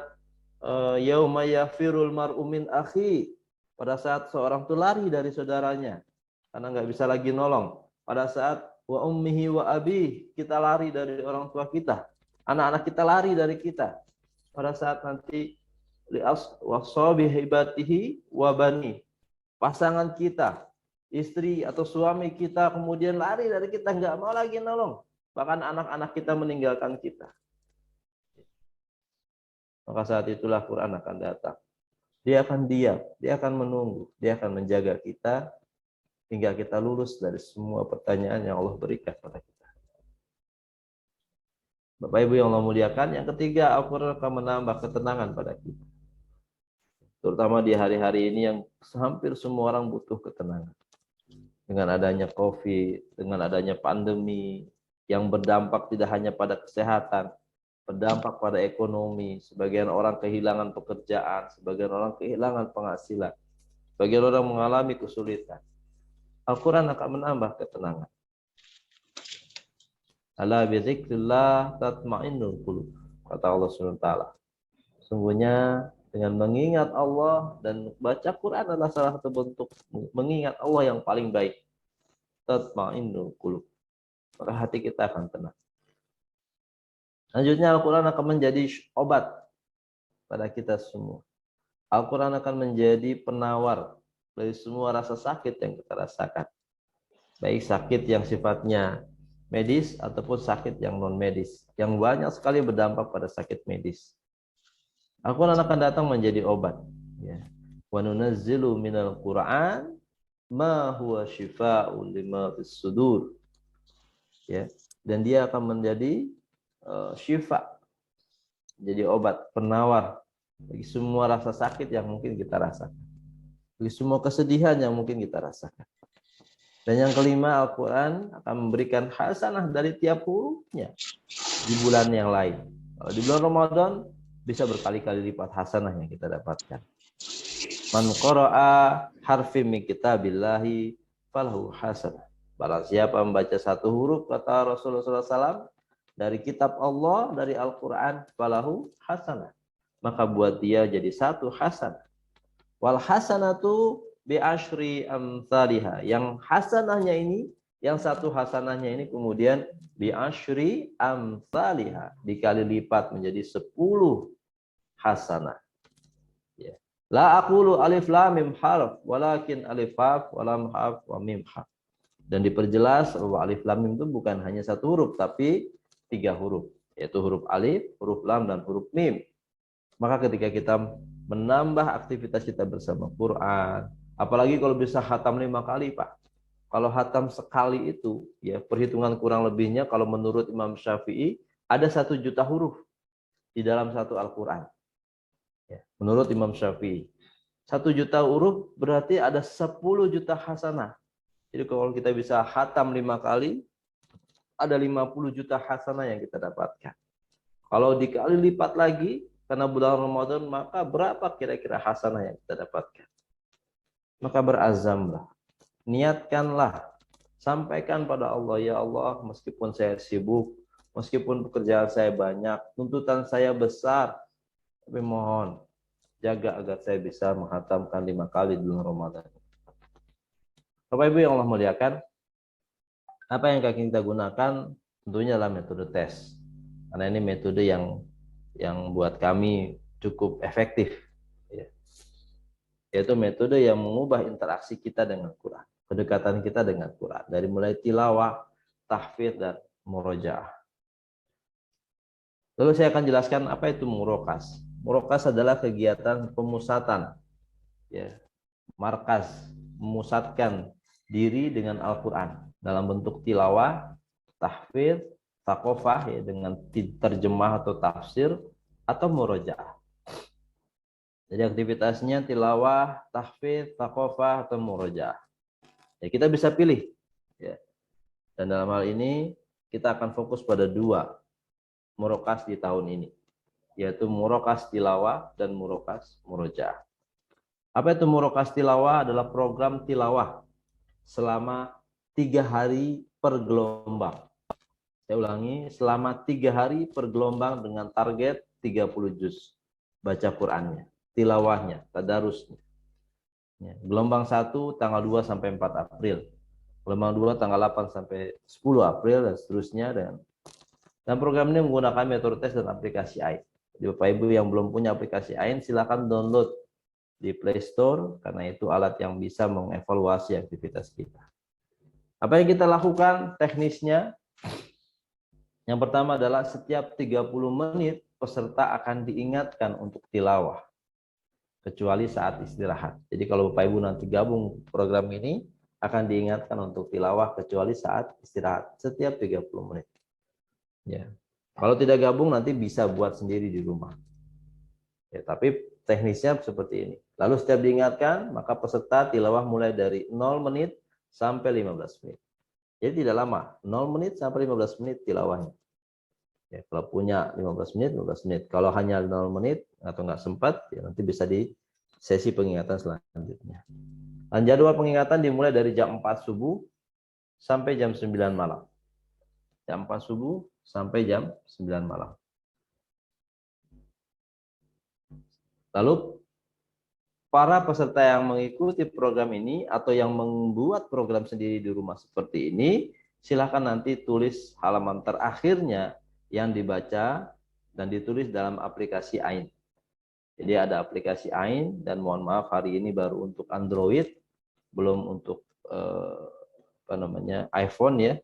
yauma yafirul mar'u min akhi, pada saat seorang itu lari dari saudaranya karena nggak bisa lagi nolong. Pada saat wa ummihi wa abi, kita lari dari orang tua kita, anak-anak kita lari dari kita. Pada saat nanti wasabi hibatihi wa bani, pasangan kita, istri atau suami kita kemudian lari dari kita, nggak mau lagi nolong. Bahkan anak-anak kita meninggalkan kita. Maka saat itulah Quran akan datang. Dia akan diam, dia akan menunggu, dia akan menjaga kita hingga kita lulus dari semua pertanyaan yang Allah berikan kepada kita. Bapak Ibu yang Allah muliakan, yang ketiga, Al-Quran akan menambah ketenangan pada kita. Terutama di hari-hari ini yang hampir semua orang butuh ketenangan. Dengan adanya COVID, dengan adanya pandemi yang berdampak tidak hanya pada kesehatan, berdampak pada ekonomi, sebagian orang kehilangan pekerjaan, sebagian orang kehilangan penghasilan, sebagian orang mengalami kesulitan. Al-Quran akan menambah ketenangan. Ala bi dzikrillah tatma'innul qulub, kata Allah SWT. Sungguhnya dengan mengingat Allah dan baca Quran adalah salah satu bentuk mengingat Allah yang paling baik. Tatma'innul qulub, maka hati kita akan tenang. Selanjutnya Al-Quran akan menjadi obat pada kita semua. Al-Quran akan menjadi penawar dari semua rasa sakit yang kita rasakan. Baik sakit yang sifatnya medis ataupun sakit yang non medis. Yang banyak sekali berdampak pada sakit medis. Al-Quran akan datang menjadi obat. Wa nunazzilu minal Quran ma huwa shifaa'un lima fis sudur. Ya, dan dia akan menjadi syifa, jadi obat penawar bagi semua rasa sakit yang mungkin kita rasakan, bagi semua kesedihan yang mungkin kita rasakan. Dan yang kelima, Al-Quran akan memberikan hasanah dari tiap hurufnya di bulan yang lain. Kalau di bulan Ramadan bisa berkali-kali lipat hasanah yang kita dapatkan. Man qara'a harfin min kitabillahi falahu hasanah. Barang siapa membaca satu huruf kata Rasulullah SAW dari kitab Allah, dari Al-Quran, falahu hasanah. Maka buat dia jadi satu hasanah. Wal hasanatu bi asyri amsalihha. Yang hasanahnya ini, yang satu hasanahnya ini kemudian bi asyri amsalihha, dikali lipat menjadi 10 hasanah. Ya. La aqulu alif lam mim harf walakin alif haf wa lam haf wa mim haf. Dan diperjelas bahwa alif lam mim itu bukan hanya satu huruf tapi 3 huruf, yaitu huruf alif, huruf lam dan huruf mim. Maka ketika kita menambah aktivitas kita bersama Quran, apalagi kalau bisa khatam 5 kali, Pak. Kalau khatam sekali itu, ya perhitungan kurang lebihnya kalau menurut Imam Syafi'i ada 1 juta huruf di dalam satu Al-Quran. Ya, menurut Imam Syafi'i, 1 juta huruf berarti ada 10 juta hasanah. Jadi kalau kita bisa khatam 5 kali, ada 50 juta hasanah yang kita dapatkan. Kalau dikali lipat lagi, karena bulan Ramadan, maka berapa kira-kira hasanah yang kita dapatkan? Maka berazamlah, niatkanlah, sampaikan pada Allah, ya Allah, meskipun saya sibuk, meskipun pekerjaan saya banyak, tuntutan saya besar, tapi mohon, jaga agar saya bisa menghatamkan 5 kali di bulan Ramadan. Bapak Ibu yang Allah muliakan, apa yang kita gunakan tentunya adalah metode tes. Karena ini metode yang buat kami cukup efektif, ya. Yaitu metode yang mengubah interaksi kita dengan Quran, kedekatan kita dengan Quran, dari mulai tilawah, tahfidz, dan murojaah. Lalu saya akan jelaskan apa itu murokas. Murokas adalah kegiatan pemusatan, ya, markas, memusatkan diri dengan Al-Quran dalam bentuk tilawah, tahfidz, taqofah, ya, dengan terjemah atau tafsir, atau murojaah. Jadi aktivitasnya tilawah, tahfidz, taqofah, atau murojaah. Ya, kita bisa pilih. Ya. Dan dalam hal ini kita akan fokus pada 2 murokas di tahun ini, yaitu murokas tilawah dan murokas murojaah. Apa itu murokas tilawah? Adalah program tilawah selama 3 hari per gelombang. Saya ulangi, selama 3 hari per gelombang dengan target 30 juz baca Qur'annya, tilawahnya, tadarusnya. Ya, gelombang 1 tanggal 2 sampai 4 April. Gelombang 2 tanggal 8 sampai 10 April dan seterusnya. Dan program ini menggunakan metode tes dan aplikasi AIN. Jadi Bapak Ibu yang belum punya aplikasi AIN, silakan download di Play Store karena itu alat yang bisa mengevaluasi aktivitas kita. Apa yang kita lakukan teknisnya? Yang pertama adalah setiap 30 menit peserta akan diingatkan untuk tilawah, kecuali saat istirahat. Jadi kalau Bapak Ibu nanti gabung program ini, akan diingatkan untuk tilawah kecuali saat istirahat, setiap 30 menit. Ya. Kalau tidak gabung nanti bisa buat sendiri di rumah. Ya, tapi teknisnya seperti ini. Lalu setiap diingatkan, maka peserta tilawah mulai dari 0 menit sampai 15 menit. Jadi tidak lama, 0 menit sampai 15 menit tilawahnya. Ya, kalau punya 15 menit, 15 menit. Kalau hanya 0 menit atau nggak sempat, ya nanti bisa di sesi pengingatan selanjutnya. Dan jadwal pengingatan dimulai dari jam 4 subuh sampai jam 9 malam. Jam 4 subuh sampai jam 9 malam. Lalu para peserta yang mengikuti program ini atau yang membuat program sendiri di rumah seperti ini, silakan nanti tulis halaman terakhirnya yang dibaca dan ditulis dalam aplikasi AIN. Jadi ada aplikasi AIN dan mohon maaf hari ini baru untuk Android, belum untuk iPhone ya.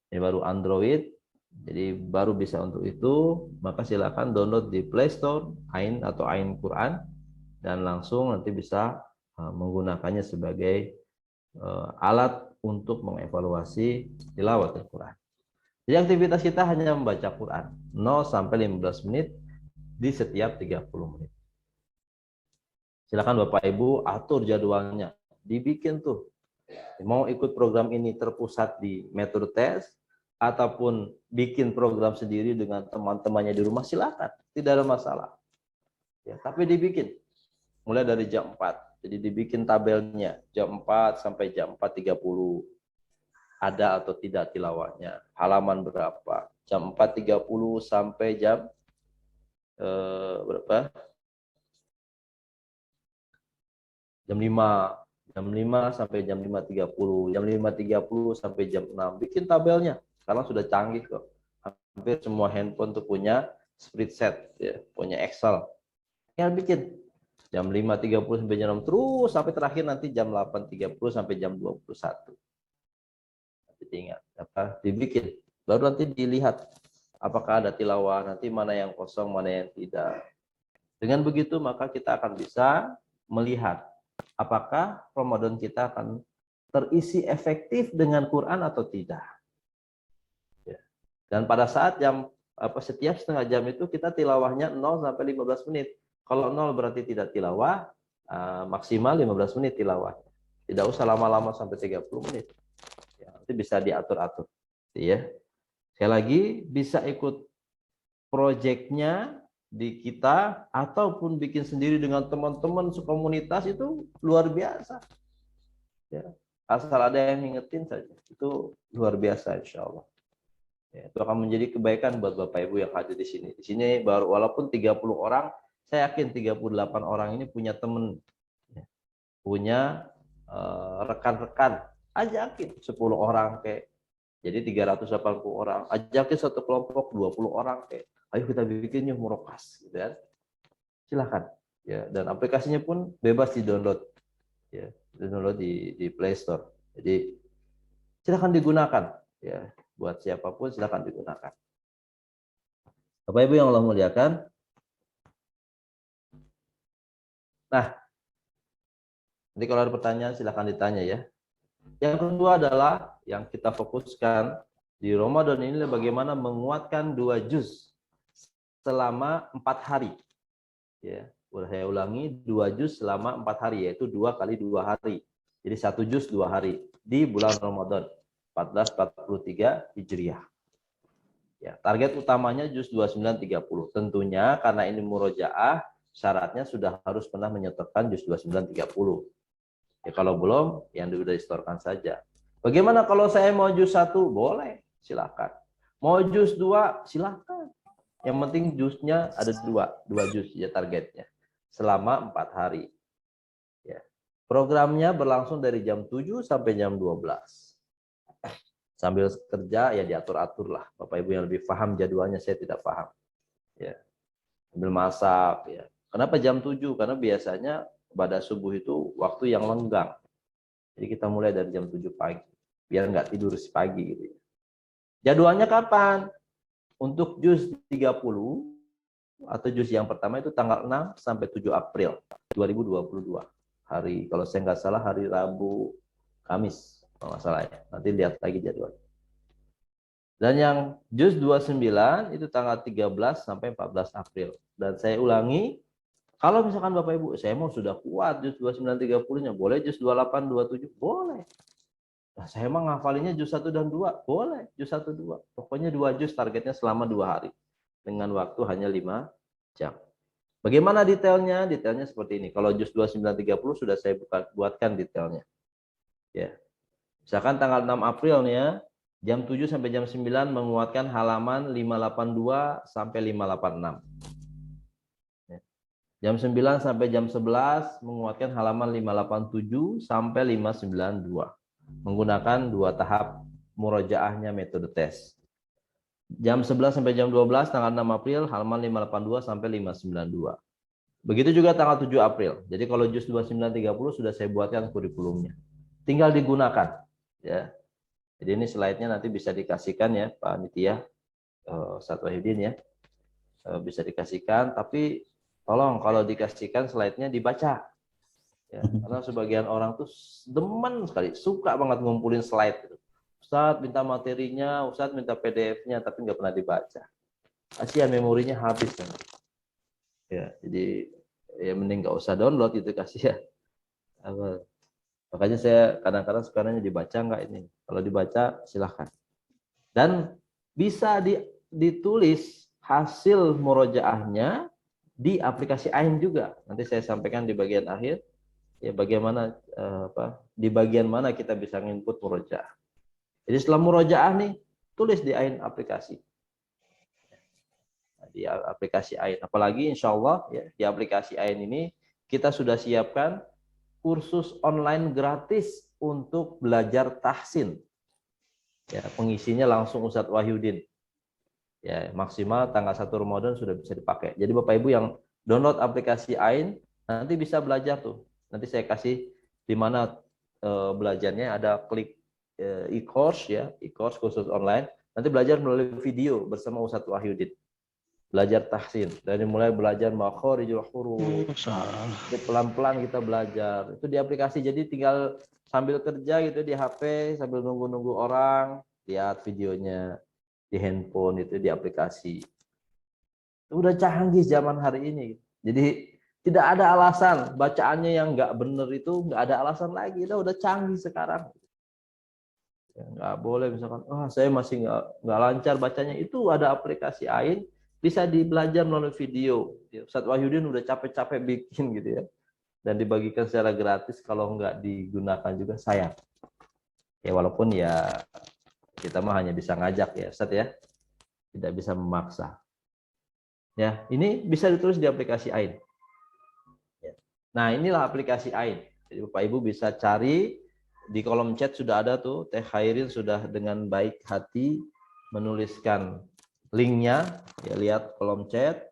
Ini baru Android. Jadi baru bisa untuk itu, maka silakan download di Play Store AIN atau AIN Quran dan langsung nanti bisa menggunakannya sebagai alat untuk mengevaluasi tilawah Al-Quran. Jadi aktivitas kita hanya membaca Quran 0 sampai 15 menit di setiap 30 menit. Silakan Bapak Ibu atur jadwalnya, dibikin tuh. Mau ikut program ini terpusat di metode tes ataupun bikin program sendiri dengan teman-temannya di rumah, silakan, tidak ada masalah. Ya, tapi dibikin mulai dari jam 4. Jadi dibikin tabelnya jam 4 sampai jam 4.30. Ada atau tidak tilawahnya, halaman berapa, jam 4.30 sampai jam berapa? Jam 5. Jam 5 sampai jam 5.30, jam 5.30 sampai jam 6. Bikin tabelnya. Sekarang sudah canggih kok. Hampir semua handphone tuh punya spreadsheet, ya, punya Excel. Ya bikin jam 5.30 sampai jam 6 terus sampai terakhir nanti jam 8.30 sampai jam 21. Ingat apa dibikin, baru nanti dilihat apakah ada tilawah, nanti mana yang kosong, mana yang tidak. Dengan begitu maka kita akan bisa melihat apakah Ramadan kita akan terisi efektif dengan Quran atau tidak. Ya. Dan pada saat setiap setengah jam itu kita tilawahnya 0 sampai 15 menit. Kalau 0 berarti tidak tilawah, maksimal 15 menit tilawah. Tidak usah lama-lama sampai 30 menit. Ya, nanti bisa diatur-atur. Ya. Sekali lagi bisa ikut proyeknya di kita ataupun bikin sendiri dengan teman-teman sekomunitas, itu luar biasa. Ya. Asal ada yang ngingetin saja, itu luar biasa insya Allah. Ya, itu akan menjadi kebaikan buat Bapak Ibu yang hadir di sini. Di sini baru walaupun 30 orang, saya yakin 38 orang ini punya teman, ya, punya rekan-rekan. Ajakin 10 orang kayak. Jadi 380 orang. Ajakin satu kelompok 20 orang kayak. Ayo kita bikin yuk murokas, gitu kan. Silahkan. Ya, dan aplikasinya pun bebas di-download. Ya, di-download di Play Store. Jadi silahkan digunakan, ya. Buat siapapun silahkan digunakan. Bapak Ibu yang Allah muliakan. Nah, nanti kalau ada pertanyaan silahkan ditanya ya. Yang kedua adalah yang kita fokuskan di Ramadan ini bagaimana menguatkan 2 juz selama 4 hari. Ya, saya ulangi, 2 juz selama 4 hari, yaitu 2 kali 2 hari. Jadi 1 juz 2 hari di bulan Ramadan 1443 Hijriah. Ya, target utamanya juz 2930. Tentunya karena ini murojaah, syaratnya sudah harus pernah menyetorkan juz 2930. Ya, kalau belum, yang sudah distorkan saja. Bagaimana kalau saya mau juz 1? Boleh, silakan. Mau juz 2? Silakan. Yang penting juznya ada 2 juz ya targetnya. Selama 4 hari. Ya. Programnya berlangsung dari jam 7 sampai jam 12. Sambil kerja ya diatur-atur lah. Bapak Ibu yang lebih paham jadwalnya, saya tidak paham. Ya. Sambil masak. Ya. Kenapa jam 7? Karena biasanya pada subuh itu waktu yang lenggang. Jadi kita mulai dari jam 7 pagi. Biar nggak tidur pagi gitu ya. Jadwalnya kapan? Untuk juz 30 atau juz yang pertama itu tanggal 6 sampai 7 April 2022. Hari, kalau saya nggak salah hari Rabu, Kamis. Kalau nggak salah ya. Nanti lihat lagi jadwal. Dan yang juz 29 itu tanggal 13 sampai 14 April. Dan saya ulangi, kalau misalkan Bapak Ibu, saya mau sudah kuat juz 29-30-nya, boleh juz 28-27, boleh. Nah, saya emang ngafalinnya juz 1 dan 2, boleh juz 1, 2. Pokoknya 2 juz targetnya selama 2 hari. Dengan waktu hanya 5 jam. Bagaimana detailnya? Detailnya seperti ini. Kalau juz 29-30 sudah saya buatkan detailnya. Ya. Misalkan tanggal 6 April nih ya, jam 7 sampai jam 9 menguatkan halaman 582 sampai 586. Jam 9 sampai jam 11 menguatkan halaman 587 sampai 592. Menggunakan 2 tahap murojaahnya metode tes. Jam 11 sampai jam 12 tanggal 6 April halaman 582 sampai 592. Begitu juga tanggal 7 April. Jadi kalau juz 29-30 sudah saya buatkan kurikulumnya. Tinggal digunakan ya. Jadi ini slide-nya nanti bisa dikasihkan ya Pak Nitya, Ustadz Wahidin ya. Bisa dikasihkan, tapi tolong kalau dikasihkan slide-nya dibaca. Ya, karena sebagian orang tuh demen sekali, suka banget ngumpulin slide. Ustadz minta materinya, Ustadz minta PDF-nya, tapi nggak pernah dibaca. Kasihan memorinya habis. Kan? Ya, jadi ya mending nggak usah download itu kasih ya. Makanya saya kadang-kadang sukanya dibaca nggak ini. Kalau dibaca silahkan. Dan bisa ditulis hasil murojaahnya di aplikasi AIN juga. Nanti saya sampaikan di bagian akhir ya bagaimana di bagian mana kita bisa input murojaah. Jadi setelah murojaah nih, tulis di AIN aplikasi. Di aplikasi AIN. Apalagi insya Allah ya, di aplikasi AIN ini kita sudah siapkan kursus online gratis untuk belajar tahsin. Ya, pengisinya langsung Ustadz Wahyudin. Ya, maksimal tanggal 1 Ramadan sudah bisa dipakai. Jadi Bapak Ibu yang download aplikasi AIN nanti bisa belajar tuh. Nanti saya kasih di mana belajarnya, ada klik e-course ya, e-course khusus online. Nanti belajar melalui video bersama Ustadz Wahyudin. Belajar tahsin dari mulai belajar makharijul huruf. Pelan-pelan kita belajar. Itu di aplikasi, jadi tinggal sambil kerja gitu di HP sambil nunggu-nunggu orang, lihat videonya di handphone itu di aplikasi. Itu udah canggih zaman hari ini. Jadi tidak ada alasan bacaannya yang nggak bener, itu nggak ada alasan lagi. Udah canggih sekarang. Ya, nggak boleh misalkan, saya masih nggak lancar bacanya. Itu ada aplikasi AIN, bisa dibelajar melalui video. Ustadz Wahyudin udah capek-capek bikin gitu ya. Dan dibagikan secara gratis, kalau nggak digunakan juga sayang. Ya walaupun ya kita mah hanya bisa ngajak ya Ustadz ya. Tidak bisa memaksa. Ya, ini bisa ditulis di aplikasi AIN. Ya. Nah, inilah aplikasi AIN. Jadi Bapak Ibu bisa cari di kolom chat, sudah ada tuh, Teh Khairin sudah dengan baik hati menuliskan linknya. Ya, lihat kolom chat.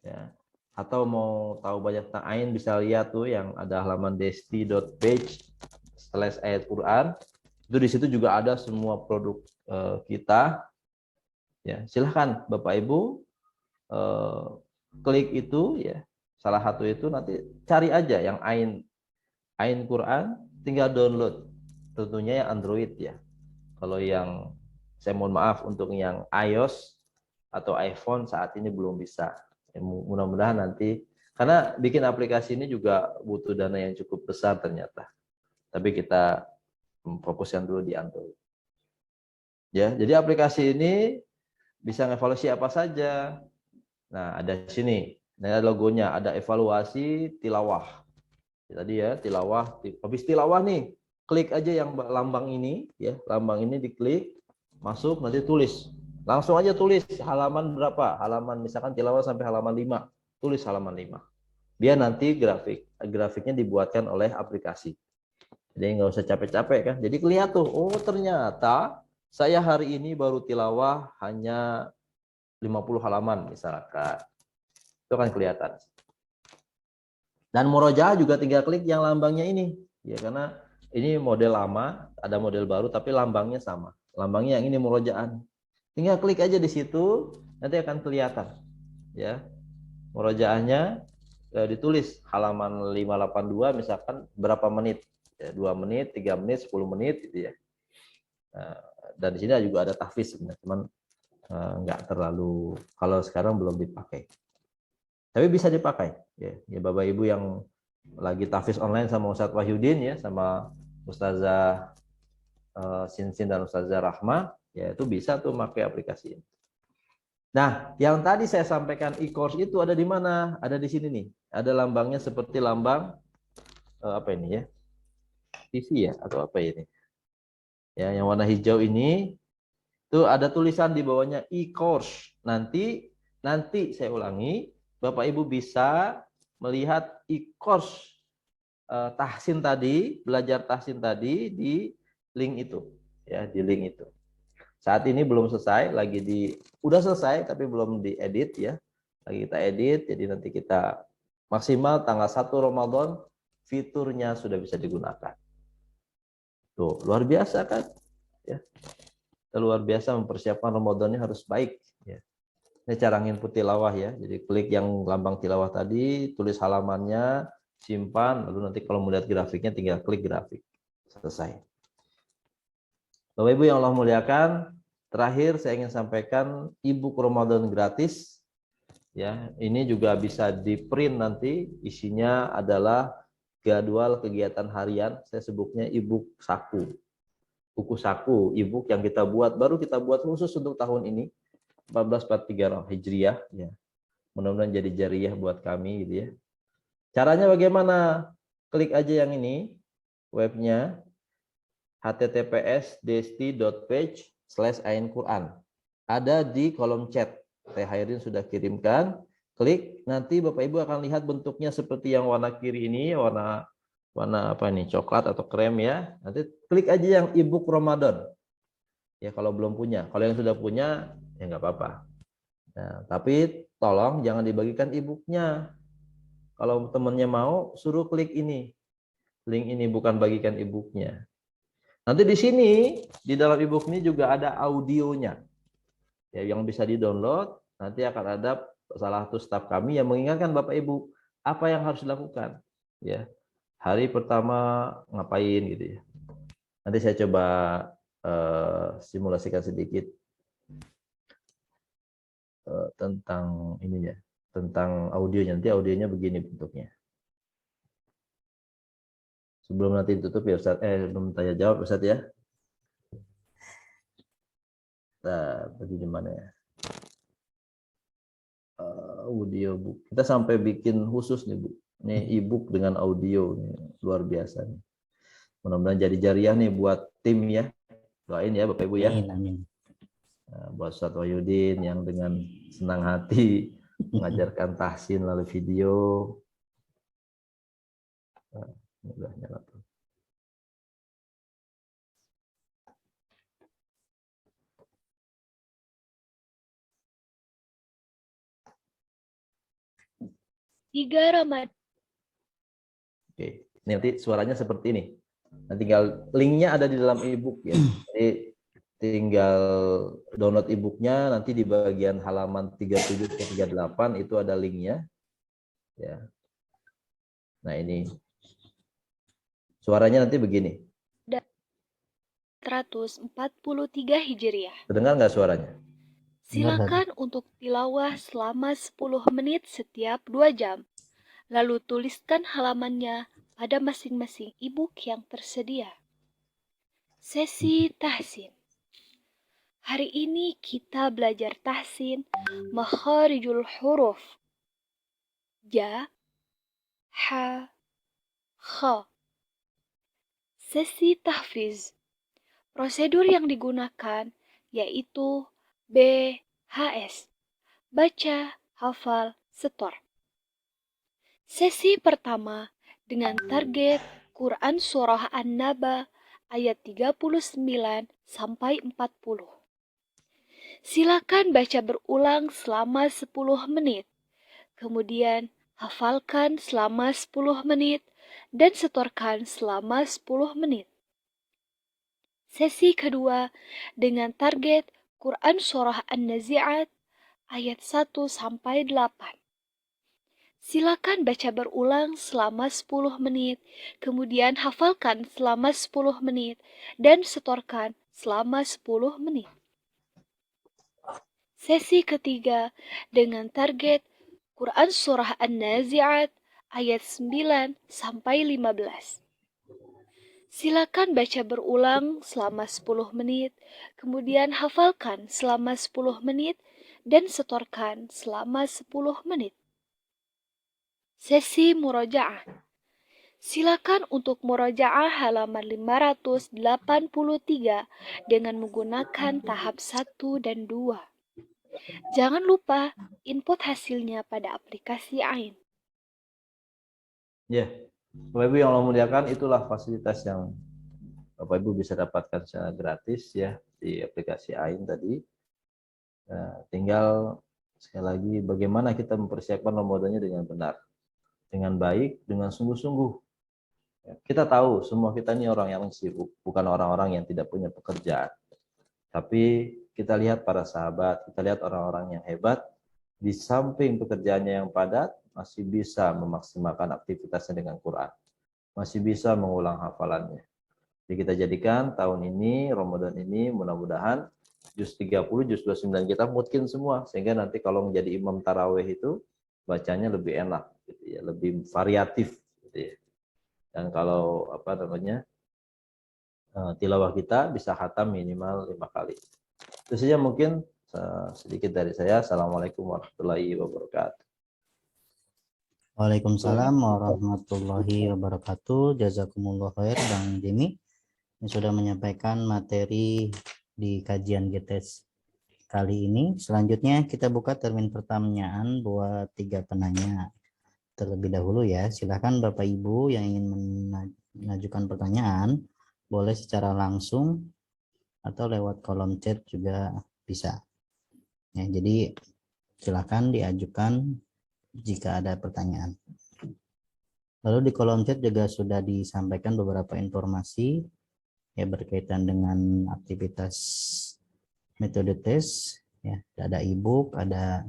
Ya. Atau mau tahu banyak tentang AIN bisa lihat tuh yang ada halaman desti.page/ayat Quran. Itu di situ juga ada semua produk kita. Ya, silahkan Bapak Ibu klik itu ya, salah satu itu nanti cari aja yang AIN Quran, tinggal download. Tentunya yang Android ya. Kalau yang saya mohon maaf untuk yang iOS atau iPhone saat ini belum bisa. Ya, mudah-mudahan nanti, karena bikin aplikasi ini juga butuh dana yang cukup besar ternyata. Tapi kita fokuskan dulu di Android. Ya, jadi aplikasi ini bisa evaluasi apa saja. Nah, ada di sini. Nah, ada logonya, ada evaluasi tilawah. Tadi ya, tilawah. Habis tilawah nih, klik aja yang lambang ini ya, lambang ini diklik, masuk, nanti tulis. Langsung aja tulis halaman berapa? Halaman misalkan tilawah sampai halaman 5. Tulis halaman 5. Biar nanti grafiknya dibuatkan oleh aplikasi. Jadi nggak usah capek-capek kan. Jadi kelihatan tuh, oh ternyata saya hari ini baru tilawah hanya 50 halaman misalkan. Itu kan kelihatan. Dan murojaah juga tinggal klik yang lambangnya ini. Ya, karena ini model lama, ada model baru tapi lambangnya sama. Lambangnya yang ini murojaah. Tinggal klik aja di situ, nanti akan kelihatan. Ya. Murojaahnya ditulis halaman 582 misalkan berapa menit. Ya, 2 menit, 3 menit, 10 menit gitu ya. Dan di sini juga ada tahfiz sebenarnya, cuman nggak terlalu, kalau sekarang belum dipakai. Tapi bisa dipakai. Ya Bapak Ibu yang lagi tahfiz online sama Ustadz Wahyudin ya, sama Ustazah Sinsin dan Ustazah Rahma, ya itu bisa tuh pakai aplikasi ini. Nah, yang tadi saya sampaikan e-course itu ada di mana? Ada di sini nih. Ada lambangnya seperti lambang apa ini ya? TV ya atau apa ini? Ya, yang warna hijau ini tuh ada tulisan di bawahnya e-course. Nanti saya ulangi, Bapak Ibu bisa melihat e-course tahsin tadi, belajar tahsin tadi di link itu, ya di link itu. Saat ini belum selesai, udah selesai tapi belum diedit ya. Lagi kita edit, jadi nanti kita maksimal tanggal 1 Ramadan fiturnya sudah bisa digunakan. Tuh, luar biasa kan? Ya. Luar biasa mempersiapkan Ramadannya harus baik ya. Ini cara input tilawah ya. Jadi klik yang lambang tilawah tadi, tulis halamannya, simpan, lalu nanti kalau melihat grafiknya tinggal klik grafik. Selesai. Bapak Ibu yang Allah muliakan, terakhir saya ingin sampaikan e-book Ramadan gratis. Ya, ini juga bisa di-print nanti, isinya adalah jadwal kegiatan harian, saya sebutnya e-book saku. Buku saku, e-book yang baru kita buat khusus untuk tahun ini, 1443 Hijriah ya. Mudah-mudahan jadi jariah buat kami gitu ya. Caranya bagaimana? Klik aja yang ini, webnya https://desti.page/ainquran. Ada di kolom chat. Teh Hairin sudah kirimkan. Klik, nanti Bapak Ibu akan lihat bentuknya seperti yang warna kiri ini, warna apa nih, coklat atau krem ya. Nanti klik aja yang ebook Ramadan. Ya kalau belum punya. Kalau yang sudah punya ya nggak apa-apa. Nah, tapi tolong jangan dibagikan ebooknya. Kalau temennya mau, suruh klik ini. Link ini, bukan bagikan ebooknya. Nanti di sini, di dalam ebook ini juga ada audionya. Ya, yang bisa di-download. Nanti akan ada salah satu staf kami yang mengingatkan Bapak Ibu apa yang harus dilakukan. Ya, hari pertama ngapain gitu ya. Nanti saya coba simulasikan sedikit tentang ininya, tentang audionya. Nanti audionya begini bentuknya. Sebelum nanti tutup ya Ustaz, sebelum tanya jawab Ustaz ya. Nah, begini mana ya? Audio book. Kita sampai bikin khusus nih Bu. Ini e-book dengan audio nih, luar biasa nih. Mudah-mudahan jadi jariah nih buat tim ya. Doain ya Bapak Ibu ya. Amin, amin. Nah, buat Ustaz Wahyudin yang dengan senang hati mengajarkan tahsin lalu video. Nah, udah nyala tuh. Ramadan. Oke, ini nanti suaranya seperti ini. Nah, tinggal linknya ada di dalam e-book ya. Jadi tinggal download e-booknya, nanti di bagian halaman 37 ke 38 itu ada linknya. Ya. Nah ini suaranya nanti begini. 143 Hijriah. Terdengar nggak suaranya? Silakan untuk tilawah selama 10 menit setiap 2 jam. Lalu tuliskan halamannya pada masing-masing e-book yang tersedia. Sesi tahsin. Hari ini kita belajar tahsin makharijul huruf. Ja, ha, kha. Sesi tahfiz. Prosedur yang digunakan yaitu BHS. Baca, hafal, setor. Sesi pertama dengan target Quran Surah An-Naba ayat 39 sampai 40. Silakan baca berulang selama 10 menit. Kemudian hafalkan selama 10 menit dan setorkan selama 10 menit. Sesi kedua dengan target Quran Surah An-Nazi'at ayat 1 sampai 8. Silakan baca berulang selama 10 menit, kemudian hafalkan selama 10 menit, dan setorkan selama 10 menit. Sesi ketiga dengan target Quran Surah An-Nazi'at ayat 9 sampai 15. Silakan baca berulang selama 10 menit, kemudian hafalkan selama 10 menit, dan setorkan selama 10 menit. Sesi murojaah. Silakan untuk murojaah halaman 583 dengan menggunakan tahap 1 dan 2. Jangan lupa input hasilnya pada aplikasi AIN. Ya, Bapak Ibu yang Allah muliakan, itulah fasilitas yang Bapak Ibu bisa dapatkan secara gratis ya di aplikasi AIN tadi. Nah, tinggal sekali lagi bagaimana kita mempersiapkan Ramadannya dengan benar, dengan baik, dengan sungguh-sungguh. Kita tahu semua kita ini orang yang sibuk, bukan orang-orang yang tidak punya pekerjaan. Tapi kita lihat para sahabat, kita lihat orang-orang yang hebat, di samping pekerjaannya yang padat, masih bisa memaksimalkan aktivitasnya dengan Quran. Masih bisa mengulang hafalannya. Jadi kita jadikan tahun ini, Ramadan ini, mudah-mudahan juz 30, juz 29 kita mungkin semua. Sehingga nanti kalau menjadi imam tarawih itu, bacanya lebih enak, gitu ya, lebih variatif. Gitu ya. Dan kalau tilawah kita bisa khatam minimal 5 kali. Itu saja mungkin Sedikit dari saya. Assalamualaikum warahmatullahi wabarakatuh. Waalaikumsalam warahmatullahi wabarakatuh. Jazakumullah khair Bang Jimmy yang sudah menyampaikan materi di kajian GTS kali ini. Selanjutnya kita buka termin pertanyaan buat 3 penanya. Terlebih dahulu ya, silakan Bapak Ibu yang ingin mengajukan pertanyaan boleh secara langsung atau lewat kolom chat juga bisa. Ya, jadi silakan diajukan jika ada pertanyaan. Lalu di kolom chat juga sudah disampaikan beberapa informasi ya berkaitan dengan aktivitas metode tes ya, ada e-book, ada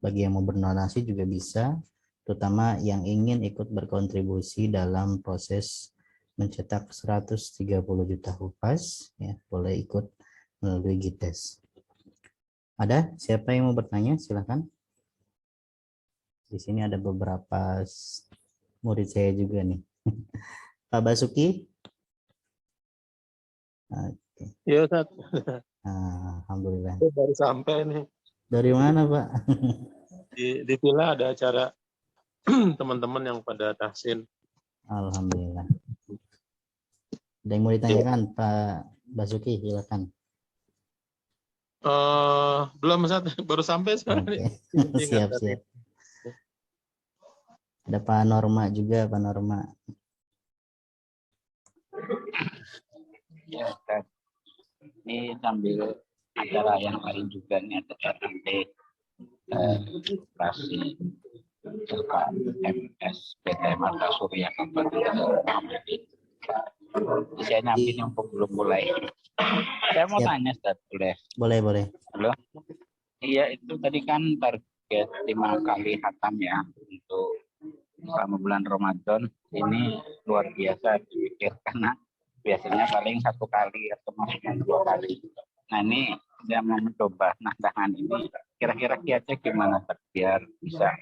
bagi yang mau berdonasi juga bisa, terutama yang ingin ikut berkontribusi dalam proses mencetak 130 juta hufaz ya, boleh ikut melalui GTS. Ada siapa yang mau bertanya? Silakan. Di sini ada beberapa murid saya juga nih. Pak Basuki. Oke. Iya, Ustaz. Alhamdulillah. Baru sampai nih. Dari mana, Pak? Di villa ada acara teman-teman yang pada tahsin. Alhamdulillah. Ada yang mau ditanyakan, Pak Basuki? Silakan. Belum, Ustaz. Baru sampai sekarang. Oke. Siap. Ada Pak Norma juga, Pak Norma. Ya, Ustaz. Ini sambil acara yang lain juga nih, ada nanti operasi LKMS PT Marga Surya Kabupaten Mamuju. Saya nampil yang belum mulai. Saya mau tanya, Ustaz, boleh? Boleh. Halo? Iya, itu tadi kan target 5 kali khatam ya untuk selama bulan Ramadan. Ini luar biasa dipikir karena biasanya paling 1 kali atau maksimal 2 kali. Nah, ini saya mau mencoba tantangan ini. Kira-kira kiatnya gimana biar bisa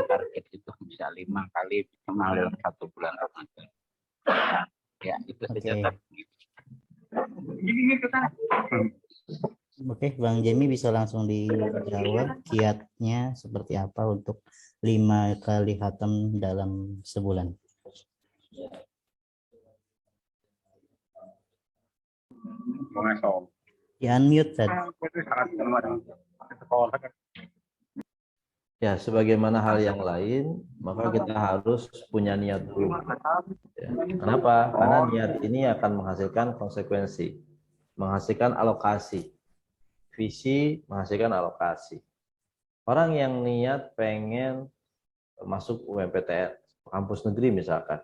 target itu bisa 5 kali minimal dalam 1 bulan Ramadan. Ya, itu saja. Oke, Bang Jemi bisa langsung dijawab kiatnya seperti apa untuk 5 kali khatam dalam sebulan. Ya, unmute tadi. Ya, sebagaimana hal yang lain, maka kita harus punya niat dulu. Ya. Kenapa? Karena niat ini akan menghasilkan konsekuensi, menghasilkan alokasi. Visi menghasilkan alokasi. Orang yang niat pengen masuk UMPTN, kampus negeri misalkan,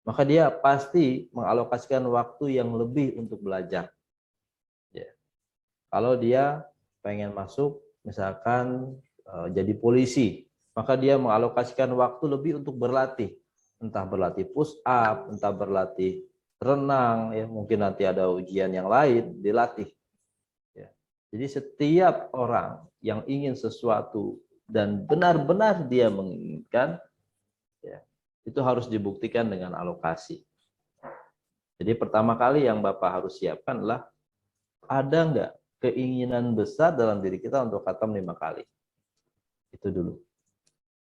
maka dia pasti mengalokasikan waktu yang lebih untuk belajar. Ya. Kalau dia pengen masuk misalkan jadi polisi, maka dia mengalokasikan waktu lebih untuk berlatih, entah berlatih push up, entah berlatih renang, ya mungkin nanti ada ujian yang lain dilatih. Ya. Jadi setiap orang yang ingin sesuatu dan benar-benar dia menginginkan, ya, itu harus dibuktikan dengan alokasi. Jadi pertama kali yang Bapak harus siapkan adalah ada nggak keinginan besar dalam diri kita untuk khatam 5 kali. Itu dulu.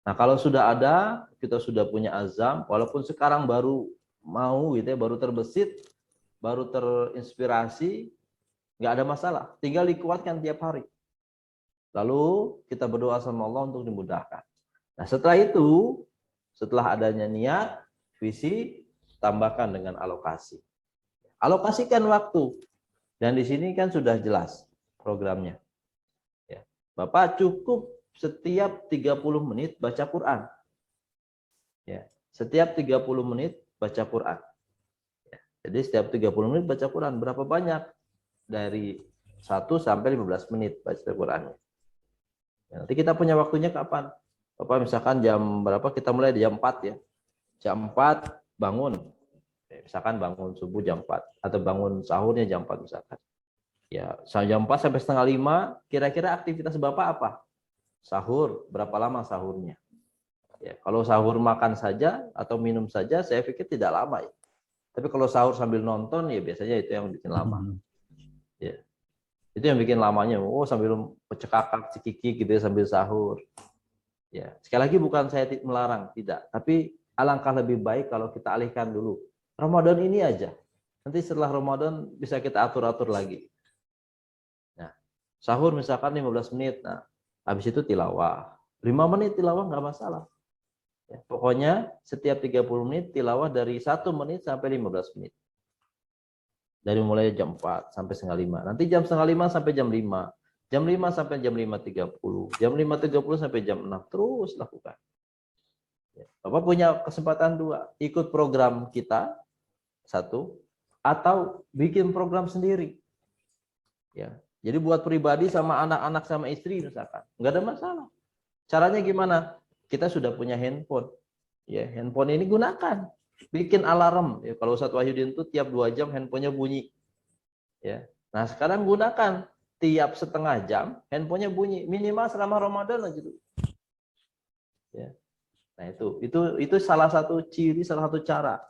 Nah, kalau sudah ada, kita sudah punya azam, walaupun sekarang baru mau gitu ya, baru terbesit, baru terinspirasi, nggak ada masalah. Tinggal dikuatkan tiap hari. Lalu kita berdoa sama Allah untuk dimudahkan. Nah, setelah itu, setelah adanya niat, visi, tambahkan dengan alokasi. Alokasikan waktu. Dan di sini kan sudah jelas programnya. Ya. Bapak cukup setiap 30 menit baca Quran. Ya, setiap 30 menit baca Quran. Ya, jadi setiap 30 menit baca Quran. Berapa banyak? Dari 1 sampai 15 menit baca Qurannya. Ya, nanti kita punya waktunya kapan? Bapak misalkan jam berapa? Kita mulai di jam 4 ya. Jam 4 bangun. Ya, misalkan bangun subuh jam 4. Atau bangun sahurnya jam 4 misalkan. Ya, jam 4 sampai setengah 5, kira-kira aktivitas Bapak apa? Sahur, berapa lama sahurnya? Ya, kalau sahur makan saja atau minum saja, saya pikir tidak lama ya. Tapi kalau sahur sambil nonton ya biasanya itu yang bikin lama. Ya. Itu yang bikin lamanya. Oh, sambil pecekakak cikiki gitu ya sambil sahur. Ya, sekali lagi bukan saya melarang, tidak. Tapi alangkah lebih baik kalau kita alihkan dulu. Ramadan ini aja. Nanti setelah Ramadan bisa kita atur-atur lagi. Nah, sahur misalkan 15 menit. Nah, habis itu tilawah. 5 menit tilawah nggak masalah. Ya, pokoknya setiap 30 menit tilawah dari 1 menit sampai 15 menit. Dari mulai jam 4 sampai setengah 5. Nanti jam setengah 5 sampai jam 5. Jam 5 sampai jam 5.30. Jam 5.30 sampai jam 6. Terus lakukan. Ya, Bapak punya kesempatan 2. Ikut program kita, 1. Atau bikin program sendiri. Ya, jadi buat pribadi sama anak-anak sama istri misalkan. Nggak ada masalah. Caranya gimana? Kita sudah punya handphone. Ya, handphone ini gunakan. Bikin alarm. Ya, kalau Ustadz Wahyudin itu tiap 2 jam handphonenya bunyi. Ya. Nah, sekarang gunakan tiap setengah jam handphonenya bunyi. Minimal selama Ramadan aja dulu. Ya. Nah, itu salah satu ciri, salah satu cara.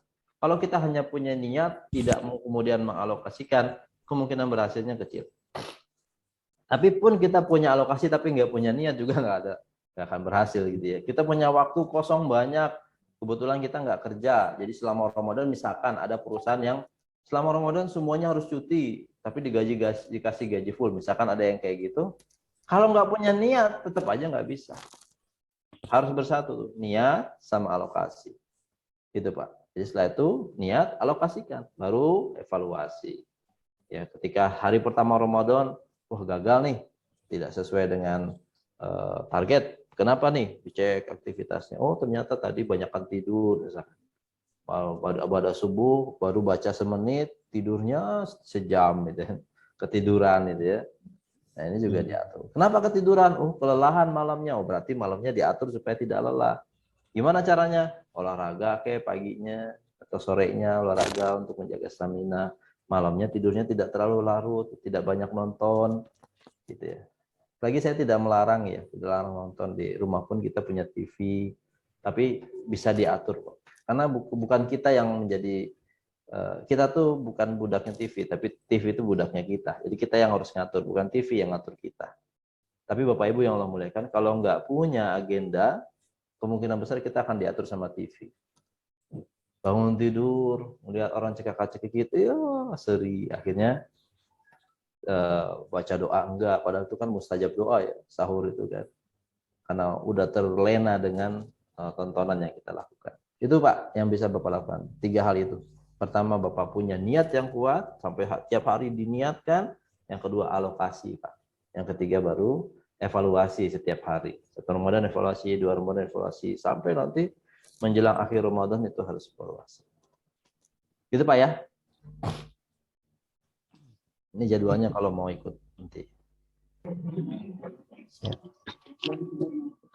Kalau kita hanya punya niat, tidak mau kemudian mengalokasikan, kemungkinan berhasilnya kecil. Tapi pun kita punya alokasi tapi nggak punya niat juga nggak akan berhasil gitu ya. Kita punya waktu kosong banyak, kebetulan kita nggak kerja, jadi selama Ramadan misalkan ada perusahaan yang selama Ramadan semuanya harus cuti, tapi dikasih gaji full, misalkan ada yang kayak gitu. Kalau nggak punya niat, tetap aja nggak bisa. Harus bersatu, niat sama alokasi. Gitu Pak. Jadi setelah itu niat, alokasikan, baru evaluasi. Ya, ketika hari pertama Ramadan, wah gagal nih, tidak sesuai dengan target. Kenapa nih? Dicek aktivitasnya. Oh ternyata tadi banyakkan tidur. Misalkan. Pada subuh baru baca semenit, tidurnya sejam gitu ya. Ketiduran gitu ya. Nah ini juga diatur. Kenapa ketiduran? Oh kelelahan malamnya. Oh berarti malamnya diatur supaya tidak lelah. Gimana caranya? Olahraga kayak paginya atau sorenya olahraga untuk menjaga stamina. Malamnya tidurnya tidak terlalu larut, tidak banyak nonton, gitu ya. Lagi saya tidak melarang ya, tidak larang nonton di rumah pun kita punya TV, tapi bisa diatur kok. Karena bukan kita yang menjadi kita tuh bukan budaknya TV, tapi TV itu budaknya kita. Jadi kita yang harus ngatur, bukan TV yang ngatur kita. Tapi Bapak Ibu yang Allah muliakan, kalau nggak punya agenda, kemungkinan besar kita akan diatur sama TV. Bangun tidur, melihat orang cekak-cekik gitu, ya seri. Akhirnya baca doa enggak, padahal itu kan mustajab doa ya, sahur itu kan. Karena udah terlena dengan tontonan yang kita lakukan. Itu Pak yang bisa Bapak lakukan. 3 hal itu. Pertama, Bapak punya niat yang kuat, sampai tiap hari diniatkan. Yang kedua, alokasi Pak. Yang ketiga baru evaluasi setiap hari. 1 Ramadan evaluasi, 2 Ramadan evaluasi, sampai nanti menjelang akhir Ramadan itu harus evaluasi. Gitu Pak ya. Ini jadwalnya kalau mau ikut nanti. Siap.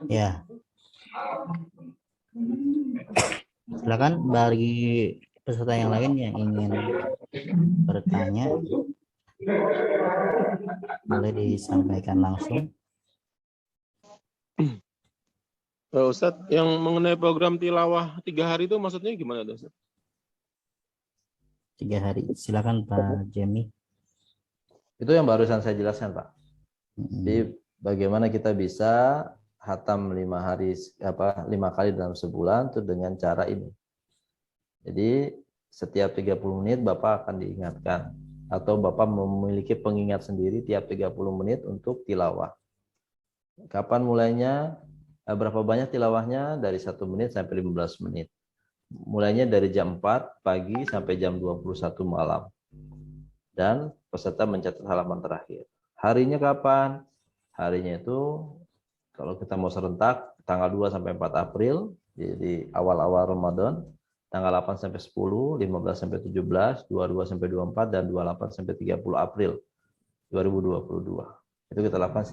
Ya. Silakan bagi peserta yang lain yang ingin bertanya, boleh disampaikan langsung. Ustadz, yang mengenai program tilawah 3 hari itu maksudnya gimana Ustadz? 3 hari. Silakan Pak Jemi. Itu yang barusan saya jelaskan Pak. Jadi bagaimana kita bisa hatam 5 kali dalam sebulan itu dengan cara ini. Jadi setiap 30 menit Bapak akan diingatkan atau Bapak memiliki pengingat sendiri tiap 30 menit untuk tilawah. Kapan mulainya? Berapa banyak tilawahnya? Dari 1 menit sampai 15 menit. Mulainya dari jam 4 pagi sampai jam 21 malam. Dan peserta mencatat halaman terakhir. Harinya kapan? Harinya itu kalau kita mau serentak tanggal 2 sampai 4 April, jadi awal-awal Ramadan, tanggal 8 sampai 10, 15 sampai 17, 22 sampai 24 dan 28 sampai 30 April 2022. Itu kita lakukan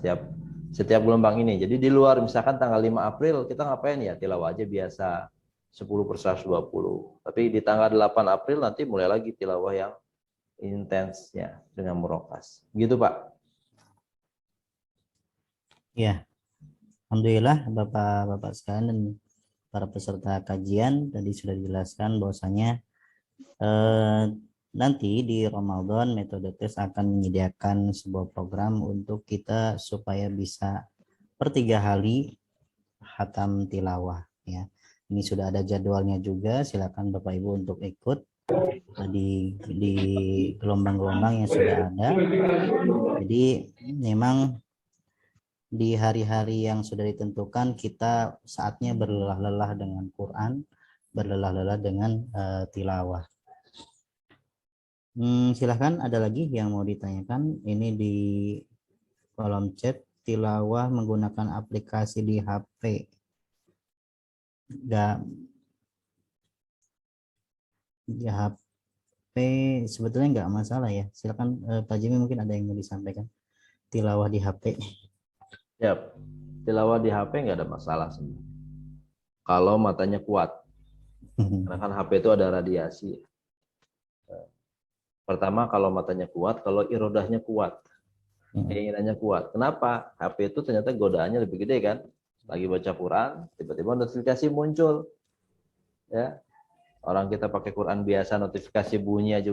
setiap gelombang ini. Jadi di luar misalkan tanggal 5 April kita ngapain ya? Tilawah aja biasa 10 per 120. Tapi di tanggal 8 April nanti mulai lagi tilawah yang intensnya dengan murokas. Gitu Pak. Ya. Alhamdulillah Bapak-bapak sekalian dan para peserta kajian tadi sudah dijelaskan bahwasanya nanti di Ramadan metode tes akan menyediakan sebuah program untuk kita supaya bisa per 3 hari khatam tilawah ya. Ini sudah ada jadwalnya juga, silakan Bapak Ibu untuk ikut di gelombang-gelombang yang sudah ada. Jadi memang di hari-hari yang sudah ditentukan kita saatnya berlelah-lelah dengan Quran, berlelah-lelah dengan tilawah. Silahkan ada lagi yang mau ditanyakan. Ini di kolom chat, tilawah menggunakan aplikasi di HP. Enggak, di HP sebetulnya nggak masalah ya. Silakan Pak Jimmy, mungkin ada yang mau disampaikan. Tilawah di HP. Ya, tilawah di HP nggak ada masalah sebenarnya. Kalau matanya kuat, karena kan HP itu ada radiasi. Pertama kalau matanya kuat, kalau irodahnya kuat, keinginannya kuat. Kenapa? HP itu ternyata godaannya lebih gede kan. Lagi baca Quran, tiba-tiba notifikasi muncul. Ya, orang kita pakai Quran biasa notifikasi bunyi aja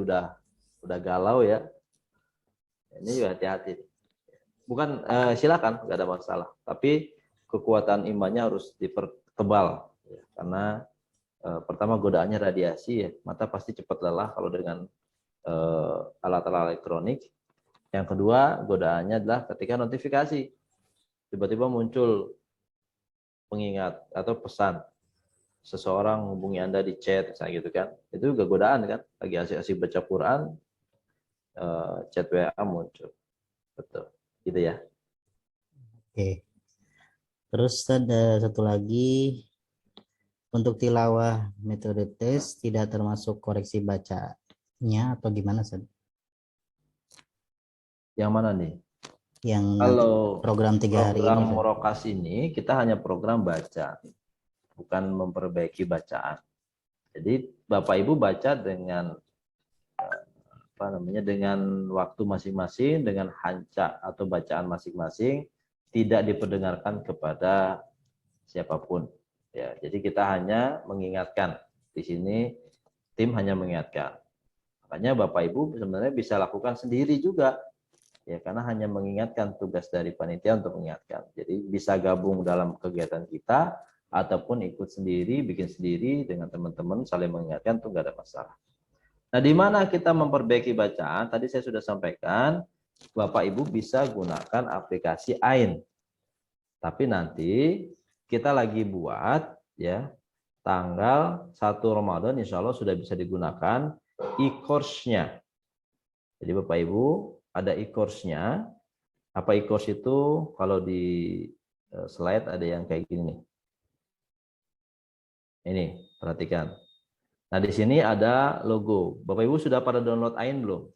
udah galau ya. Ini juga hati-hati. Bukan silakan, nggak ada masalah. Tapi kekuatan imannya harus dipertebal, ya. Karena pertama godaannya radiasi ya, mata pasti cepat lelah kalau dengan alat-alat elektronik. Yang kedua, godaannya adalah ketika notifikasi tiba-tiba muncul pengingat atau pesan seseorang hubungi Anda di chat, misalnya gitu kan. Itu juga godaan kan, lagi asik-asik baca Quran, chat WA muncul. Betul. Gitu ya. Oke. Terus ada satu lagi, untuk tilawah metode tes tidak termasuk koreksi bacanya atau gimana, Ustaz? Yang mana nih? Yang Kalau program 3 hari ini, program Ustaz. Murokas ini kita hanya program baca, bukan memperbaiki bacaan. Jadi Bapak Ibu baca dengan dengan waktu masing-masing, dengan hancak atau bacaan masing-masing, tidak diperdengarkan kepada siapapun. Ya, jadi kita hanya mengingatkan. Di sini tim hanya mengingatkan. Makanya Bapak Ibu sebenarnya bisa lakukan sendiri juga. Ya, karena hanya mengingatkan, tugas dari panitia untuk mengingatkan. Jadi bisa gabung dalam kegiatan kita ataupun ikut sendiri, bikin sendiri dengan teman-teman saling mengingatkan, itu nggak ada masalah. Nah, di mana kita memperbaiki bacaan? Tadi saya sudah sampaikan, Bapak Ibu bisa gunakan aplikasi AIN. Tapi nanti kita lagi buat ya, tanggal 1 Ramadan insya Allah sudah bisa digunakan e-course-nya. Jadi Bapak Ibu ada e-course-nya. Apa e-course itu? Kalau di slide ada yang kayak gini nih. Ini, perhatikan. Nah, di sini ada logo. Bapak Ibu sudah pada download AIN belum?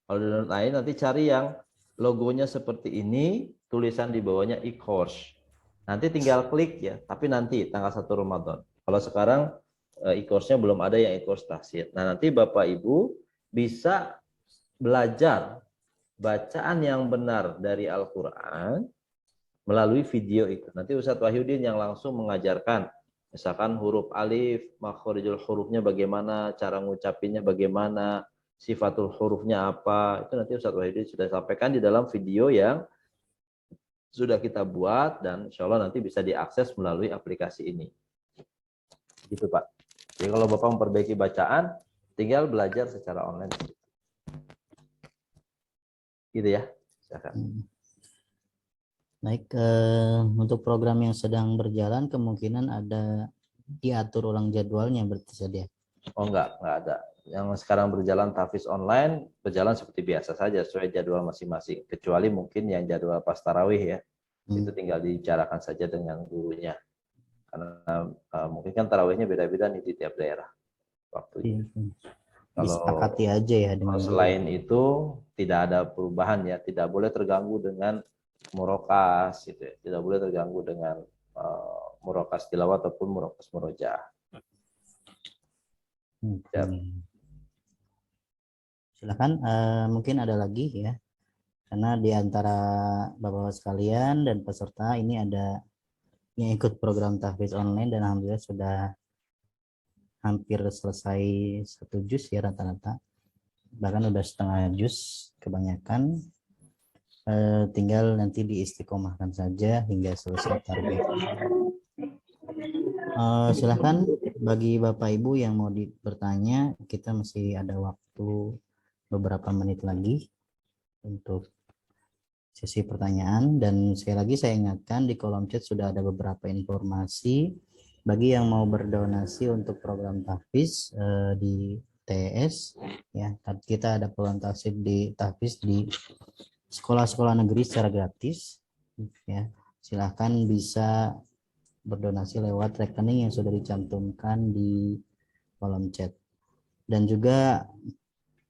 Kalau download AIN nanti cari yang logonya seperti ini, tulisan di bawahnya e-course. Nanti tinggal klik ya, tapi nanti tanggal 1 Ramadan. Kalau sekarang e-course-nya belum ada yang e-course tahsin. Nah, nanti Bapak Ibu bisa belajar bacaan yang benar dari Al-Quran melalui video itu. Nanti Ustadz Wahyudin yang langsung mengajarkan. Misalkan huruf alif, makhorijul hurufnya bagaimana, cara ngucapinnya bagaimana, sifatul hurufnya apa. Itu nanti Ustadz Wahyudin sudah sampaikan di dalam video yang sudah kita buat dan insya Allah nanti bisa diakses melalui aplikasi ini. Gitu Pak. Jadi kalau Bapak memperbaiki bacaan, tinggal belajar secara online. Gitu ya. Silakan. Baik, untuk program yang sedang berjalan kemungkinan ada diatur ulang jadwalnya berarti saja. Oh enggak ada. Yang sekarang berjalan tahfiz online berjalan seperti biasa saja sesuai jadwal masing-masing. Kecuali mungkin yang jadwal pas tarawih ya. Itu tinggal dibicarakan saja dengan gurunya. Karena mungkin kan tarawihnya beda-beda nih di tiap daerah waktunya. Disepakati aja ya dengan selain itu tidak ada perubahan ya, tidak boleh terganggu dengan murokas gitu ya. Tidak boleh terganggu dengan murokas tilawah ataupun murokas murojaah. Silakan, mungkin ada lagi ya, karena di antara bapak-bapak sekalian dan peserta ini ada yang ikut program tahfiz online dan alhamdulillah sudah hampir selesai 1 juz ya rata-rata, bahkan udah setengah juz kebanyakan. Tinggal nanti diistiqomahkan saja hingga selesai target. Silahkan bagi Bapak Ibu yang mau bertanya, kita masih ada waktu beberapa menit lagi untuk sesi pertanyaan. Dan sekali lagi saya ingatkan, di kolom chat sudah ada beberapa informasi bagi yang mau berdonasi untuk program tahfiz di TS ya. Kita ada program tahfiz di sekolah-sekolah negeri secara gratis ya. Silahkan bisa berdonasi lewat rekening yang sudah dicantumkan di kolom chat. Dan juga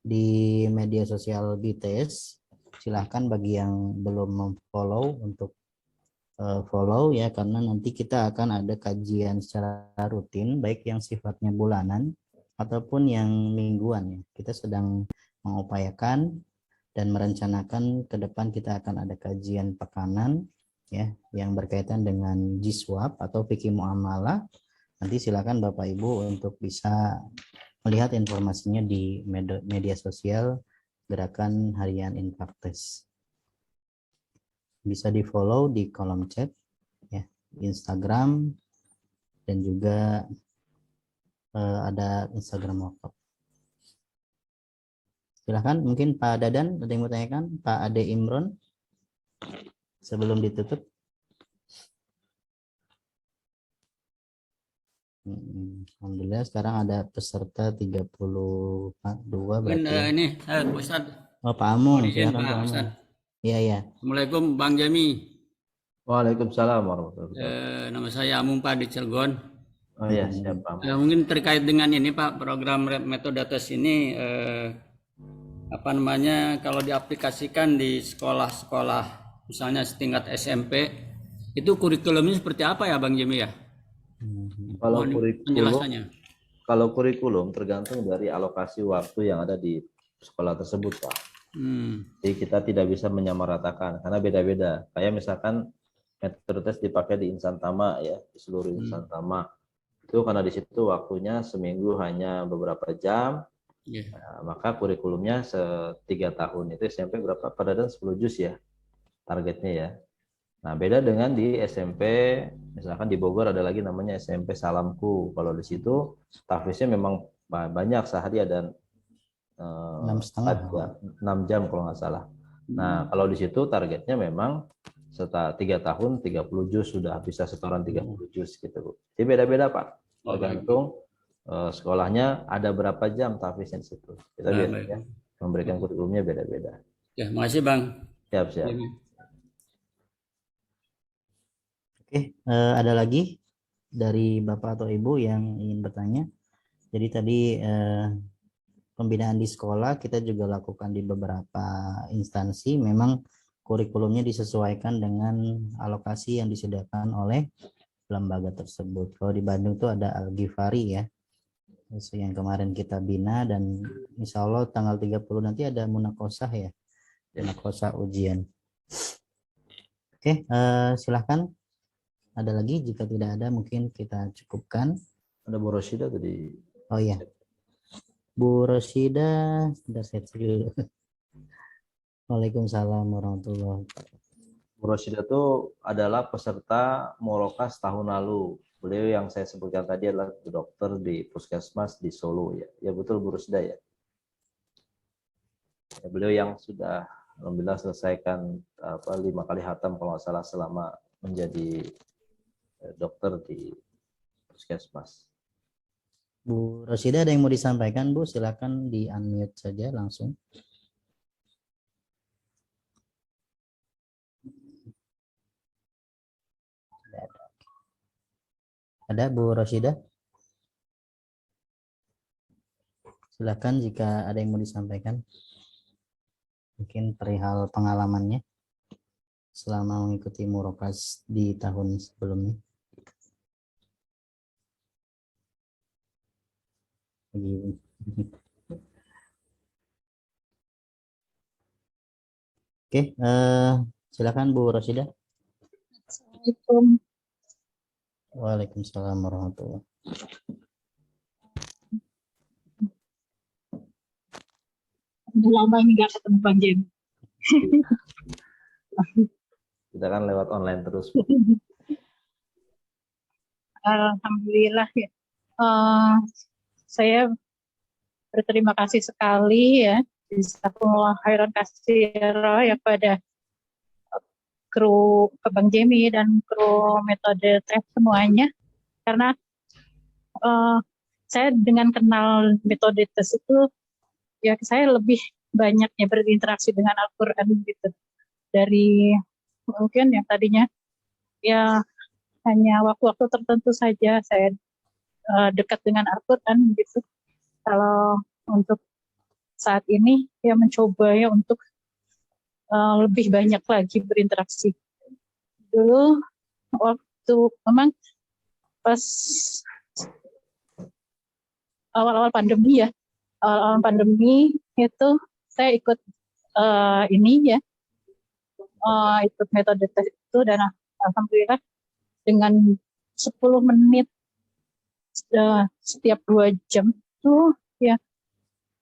di media sosial BTS, silahkan bagi yang belum memfollow untuk follow ya, karena nanti kita akan ada kajian secara rutin, baik yang sifatnya bulanan ataupun yang mingguan ya. Kita sedang mengupayakan dan merencanakan ke depan kita akan ada kajian pekanan ya yang berkaitan dengan jiswab atau fikih muamalah. Nanti silakan Bapak Ibu untuk bisa melihat informasinya di media sosial Gerakan Harian Infaktes. Bisa di-follow di kolom chat ya, Instagram, dan juga ada Instagram WhatsApp. Silahkan, mungkin Pak Dadan ada yang mau tanyakan, Pak Ade Imron, sebelum ditutup. Alhamdulillah sekarang ada peserta 32 berarti ya. Ini Ustaz. Oh, Pak Amung, Izin, silakan Pak Amung. Ustaz. Iya, iya. Assalamualaikum Bang Jami. Waalaikumsalam warahmatullahi wabarakatuh. Nama saya Amung Pak di Cilegon. Oh ya, siapa? Mungkin terkait dengan ini Pak, program metode tes ini apa namanya, kalau diaplikasikan di sekolah-sekolah misalnya setingkat SMP, itu kurikulumnya seperti apa ya Bang Jami ya? Kalau Penjelasannya. kalau kurikulum tergantung dari alokasi waktu yang ada di sekolah tersebut, Pak. Jadi kita tidak bisa menyamaratakan karena beda-beda. Kayak misalkan metode tes dipakai di Insan Tama ya, di seluruh Insan Tama. Itu karena di situ waktunya seminggu hanya beberapa jam. Nah, maka kurikulumnya 3 tahun itu SMP berapa? Pada 10 juz ya targetnya ya. Nah beda dengan di SMP, misalkan di Bogor ada lagi namanya SMP Salamku. Kalau di situ tahfiznya memang banyak, sehari ada 6 jam kalau nggak salah. Nah kalau di situ targetnya memang setelah 3 tahun 30 juz sudah bisa setoran 30 juz gitu. Jadi beda-beda Pak, tergantung sekolahnya ada berapa jam tahfiznya di situ. Kita biasanya memberikan kurikulumnya beda-beda. Ya, makasih Bang. Siap. Oke, ada lagi dari Bapak atau Ibu yang ingin bertanya? Jadi tadi pembinaan di sekolah kita juga lakukan di beberapa instansi. Memang kurikulumnya disesuaikan dengan alokasi yang disediakan oleh lembaga tersebut. Kalau di Bandung itu ada Al-Ghifari ya, yang kemarin kita bina, dan insya Allah tanggal 30 nanti ada munakosah ya, munakosah ujian. Oke, silahkan. Ada lagi? Jika tidak ada mungkin kita cukupkan. Ada Bu Rosyida tadi. Oh iya, Bu Rosyida sudah set dulu. Waalaikumsalam warahmatullahi wabarakatuh. Bu Rosyida itu adalah peserta Morokas tahun lalu. Beliau yang saya sebutkan tadi adalah dokter di Puskesmas di Solo ya. Ya betul Bu Rosyida ya. Beliau yang sudah alhamdulillah selesaikan 5 kali khatam kalau nggak salah selama menjadi dokter di Puskesmas. Bu Rosyida ada yang mau disampaikan Bu? Silakan di unmute saja langsung. Ada Bu Rosyida? Silakan jika ada yang mau disampaikan. Mungkin perihal pengalamannya selama mengikuti Murokas di tahun sebelumnya. Oke, silakan Bu Rosyida. Assalamualaikum. Waalaikumsalam warahmatullahi wabarakatuh. Udah lama ini nggak ketemu Bang Jem. Kita kan lewat online terus. Alhamdulillah ya. Saya berterima kasih sekali ya, jazakumullah khairan katsira ya pada kru Bang Jemi dan kru metode tes semuanya, karena saya dengan kenal metode tes itu ya saya lebih banyaknya berinteraksi dengan Al-Quran gitu, dari mungkin yang tadinya ya hanya waktu-waktu tertentu saja saya dekat dengan Al-Quran gitu. Kalau untuk saat ini ya mencoba ya untuk lebih banyak lagi berinteraksi. Dulu waktu memang pas awal-awal pandemi ya, awal-awal pandemi itu saya ikut ini ya, ikut metode tes itu, dan alhamdulillah dengan 10 menit setiap 2 jam itu ya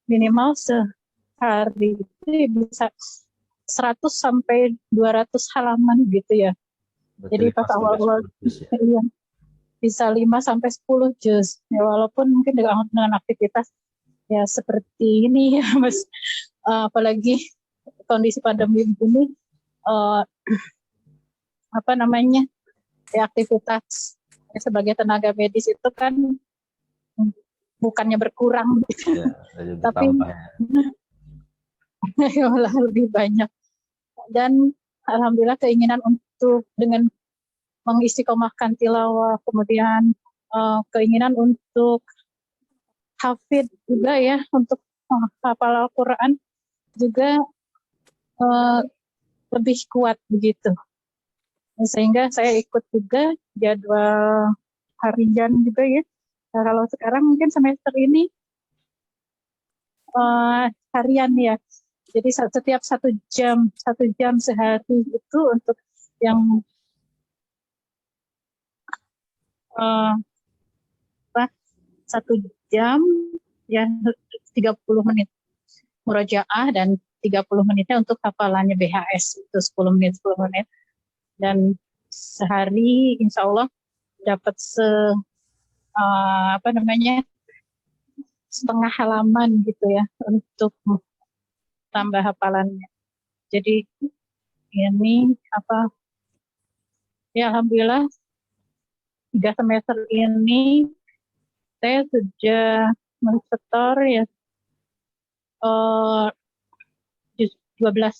minimal sehari itu bisa 100 sampai 200 halaman gitu ya. Jadi pas awal-awal ya, bisa 5 sampai 10 juz. Ya, walaupun mungkin dengan aktivitas ya seperti ini ya Mas, apalagi kondisi pandemi ini, apa namanya ya, aktivitas sebagai tenaga medis itu kan bukannya berkurang gitu. Ya, tapi malah lebih banyak. Dan alhamdulillah keinginan untuk dengan mengistiqomahkan tilawah, kemudian keinginan untuk hafid juga ya, untuk hafal Al-Quran juga lebih kuat begitu. Sehingga saya ikut juga jadwal harian juga ya. Nah, kalau sekarang mungkin semester ini harian ya. Jadi setiap 1 jam sehari itu untuk yang 1 jam ya 30 menit murojaah dan 30 menitnya untuk hafalannya BHS itu 10 menit. Dan sehari insya Allah dapat setengah halaman gitu ya untuk tambah hafalannya. Jadi ini ya alhamdulillah 3 semester ini saya sudah mensetor ya 12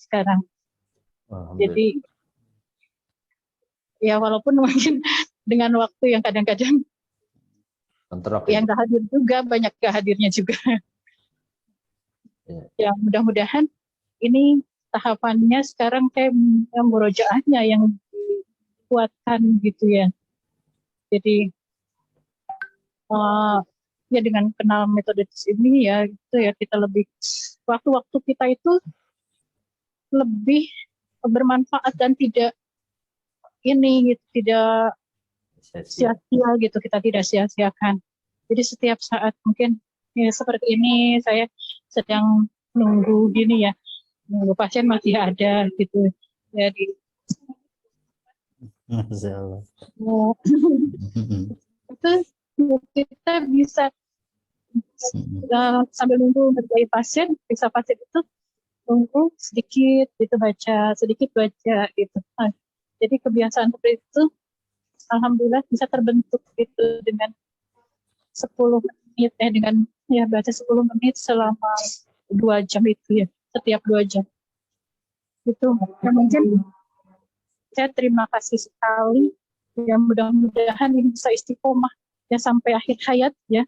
sekarang. Jadi ya walaupun mungkin dengan waktu yang kadang-kadang yang gak hadir juga, banyak gak hadirnya juga. Ya mudah-mudahan ini tahapannya sekarang kayak murojaahnya yang dikuatkan gitu ya. Jadi ya dengan kenal metode ini ya itu ya kita lebih waktu-waktu kita itu lebih bermanfaat dan tidak tidak sia-sia gitu, kita tidak sia-siakan. Jadi setiap saat mungkin ya seperti ini saya sedang nunggu gini ya, nunggu pasien masih ada gitu. Jadi Masya Allah. itu kita bisa sambil nunggu ngerjain pasien, bisa pasien itu nunggu sedikit gitu baca gitu. Nah, jadi kebiasaan seperti itu alhamdulillah bisa terbentuk gitu dengan 10 menit dengan ya baca 10 menit selama 2 jam itu ya, setiap 2 jam. Itu ya, mungkin saya terima kasih sekali ya, mudah-mudahan ini bisa istiqomah ya sampai akhir hayat ya.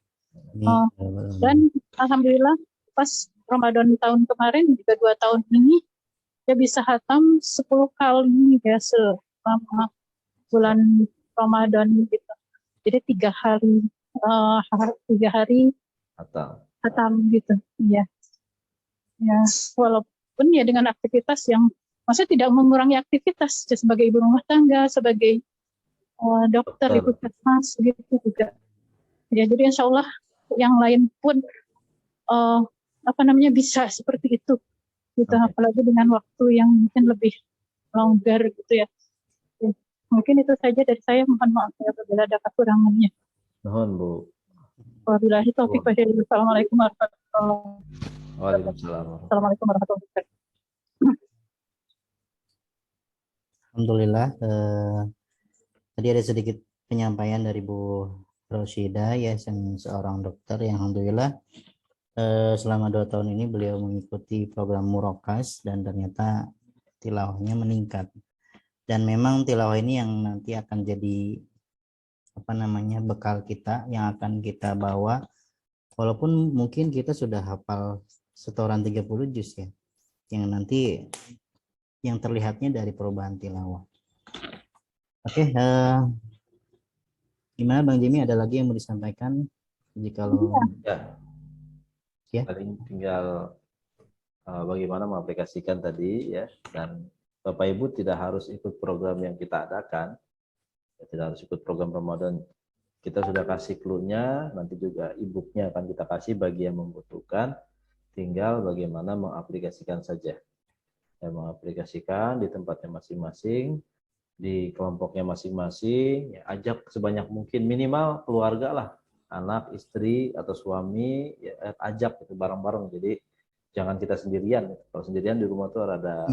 Dan alhamdulillah pas Ramadan tahun kemarin juga 2 tahun ini dia bisa hatam 10 kali ya selama bulan Ramadan gitu. Jadi 3 hari hatam gitu. Ya. Ya, walaupun ya dengan aktivitas yang maksudnya tidak mengurangi aktivitas ya, sebagai ibu rumah tangga, sebagai dokter di puskesmas gitu juga. Ya, jadi insya Allah yang lain pun bisa seperti itu gitu. Oke. Apalagi dengan waktu yang mungkin lebih longgar gitu ya. Mungkin itu saja dari saya, mohon maaf ya apabila ada kekurangannya. Mohon Bu. Wabillahi taufiq wal hidayah. Assalamualaikum warahmatullahi wabarakatuh. Waalaikumsalam. Assalamualaikum warahmatullahi wabarakatuh. Alhamdulillah, tadi ada sedikit penyampaian dari Bu Roshida ya, yang seorang dokter yang alhamdulillah selama 2 tahun ini beliau mengikuti program Murokas dan ternyata tilawahnya meningkat. Dan memang tilawah ini yang nanti akan jadi bekal kita yang akan kita bawa, walaupun mungkin kita sudah hafal setoran 30 juz ya, yang nanti yang terlihatnya dari perubahan tilawah. Oke, gimana Bang Jimmy, ada lagi yang mau disampaikan? Jikalau Ya. Paling tinggal bagaimana mengaplikasikan tadi ya, dan Bapak Ibu tidak harus ikut program yang kita adakan, tidak harus ikut program Ramadan. Kita sudah kasih clue-nya, nanti juga e-book-nya akan kita kasih bagi yang membutuhkan, tinggal bagaimana mengaplikasikan saja. Ya, mengaplikasikan di tempatnya masing-masing, di kelompoknya masing-masing, ya, ajak sebanyak mungkin, minimal keluarga lah, anak, istri, atau suami, ya, ajak itu bareng-bareng. Jadi jangan kita sendirian. Kalau sendirian di rumah tuh ada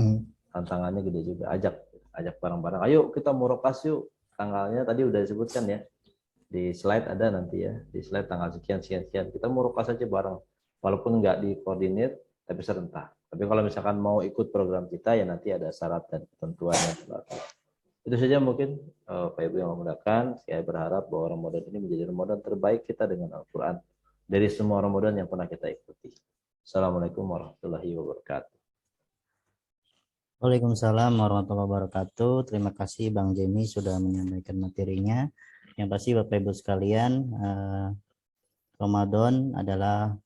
tantangannya gede juga. Ajak bareng-bareng. Ayo kita murokas yuk. Tanggalnya tadi udah disebutkan ya. Di slide ada nanti ya. Di slide tanggal sekian. Kita murokas aja bareng. Walaupun nggak dikoordinir, tapi serentak. Tapi kalau misalkan mau ikut program kita, ya nanti ada syarat dan ketentuannya. Itu saja mungkin Pak Ibu yang memudahkan. Saya berharap bahwa Ramadan ini menjadi Ramadan terbaik kita dengan Al-Quran dari semua Ramadan yang pernah kita ikuti. Assalamualaikum warahmatullahi wabarakatuh. Waalaikumsalam warahmatullahi wabarakatuh. Terima kasih Bang Jemi sudah menyampaikan materinya. Yang pasti Bapak Ibu sekalian, Ramadan adalah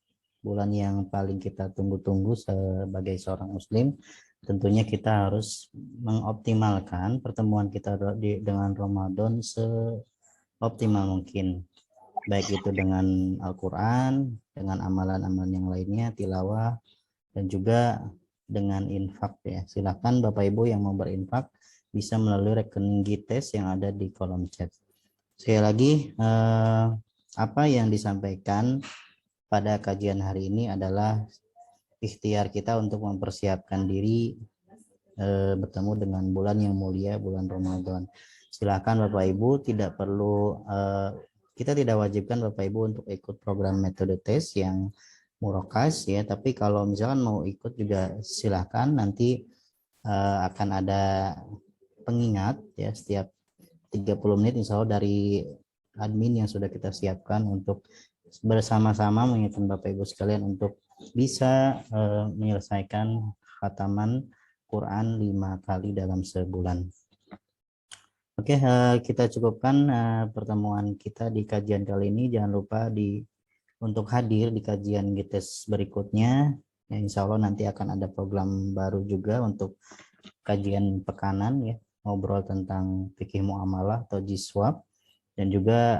bulan yang paling kita tunggu-tunggu sebagai seorang Muslim. Tentunya kita harus mengoptimalkan pertemuan kita dengan Ramadan seoptimal mungkin, baik itu dengan Al-Quran, dengan amalan-amalan yang lainnya, tilawah, dan juga dengan infak ya. Silakan Bapak Ibu yang mau berinfak bisa melalui rekening GTES yang ada di kolom chat. Sekali lagi, apa yang disampaikan pada kajian hari ini adalah ikhtiar kita untuk mempersiapkan diri bertemu dengan bulan yang mulia, bulan Ramadan. Silakan Bapak Ibu, tidak perlu kita tidak wajibkan Bapak Ibu untuk ikut program metode tes yang Murokas ya, tapi kalau misalkan mau ikut juga silakan. Nanti akan ada pengingat ya setiap 30 menit insya Allah dari admin yang sudah kita siapkan untuk bersama-sama mengingatkan Bapak Ibu sekalian untuk bisa menyelesaikan khataman Quran 5 kali dalam sebulan. Oke, kita cukupkan pertemuan kita di kajian kali ini. Jangan lupa untuk hadir di kajian GTES berikutnya. Ya, insya Allah nanti akan ada program baru juga untuk kajian pekanan ya, ngobrol tentang fikih muamalah atau jiswab. Dan juga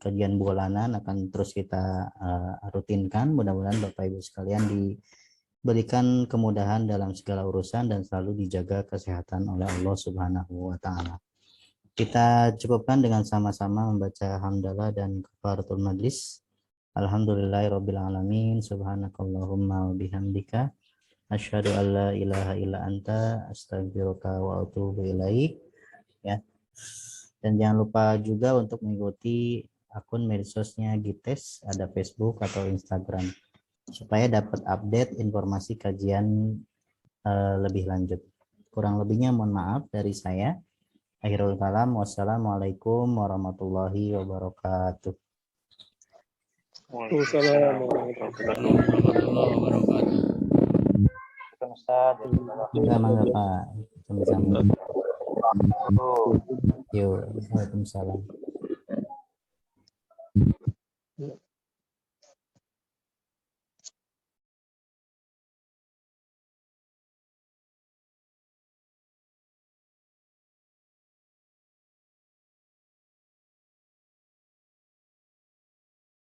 kajian bulanan akan terus kita rutinkan. Mudah-mudahan Bapak Ibu sekalian diberikan kemudahan dalam segala urusan dan selalu dijaga kesehatan oleh Allah Subhanahu wa Ta'ala. Kita cukupkan dengan sama-sama membaca hamdalah dan kafaratul majlis. Alhamdulillahirabbil alamin, subhanakallahumma wa bihamdika asyhadu an la ilaha illa anta astaghfiruka wa atubu ilaik ya. Dan jangan lupa juga untuk mengikuti akun medsosnya GTES, ada Facebook atau Instagram, supaya dapat update informasi kajian lebih lanjut. Kurang lebihnya mohon maaf dari saya. Akhirul kalam, wassalamualaikum warahmatullahi wabarakatuh. Waalaikumsalam warahmatullahi wabarakatuh. Mangga Pak. Sama-sama. Yo, waalaikumsalam.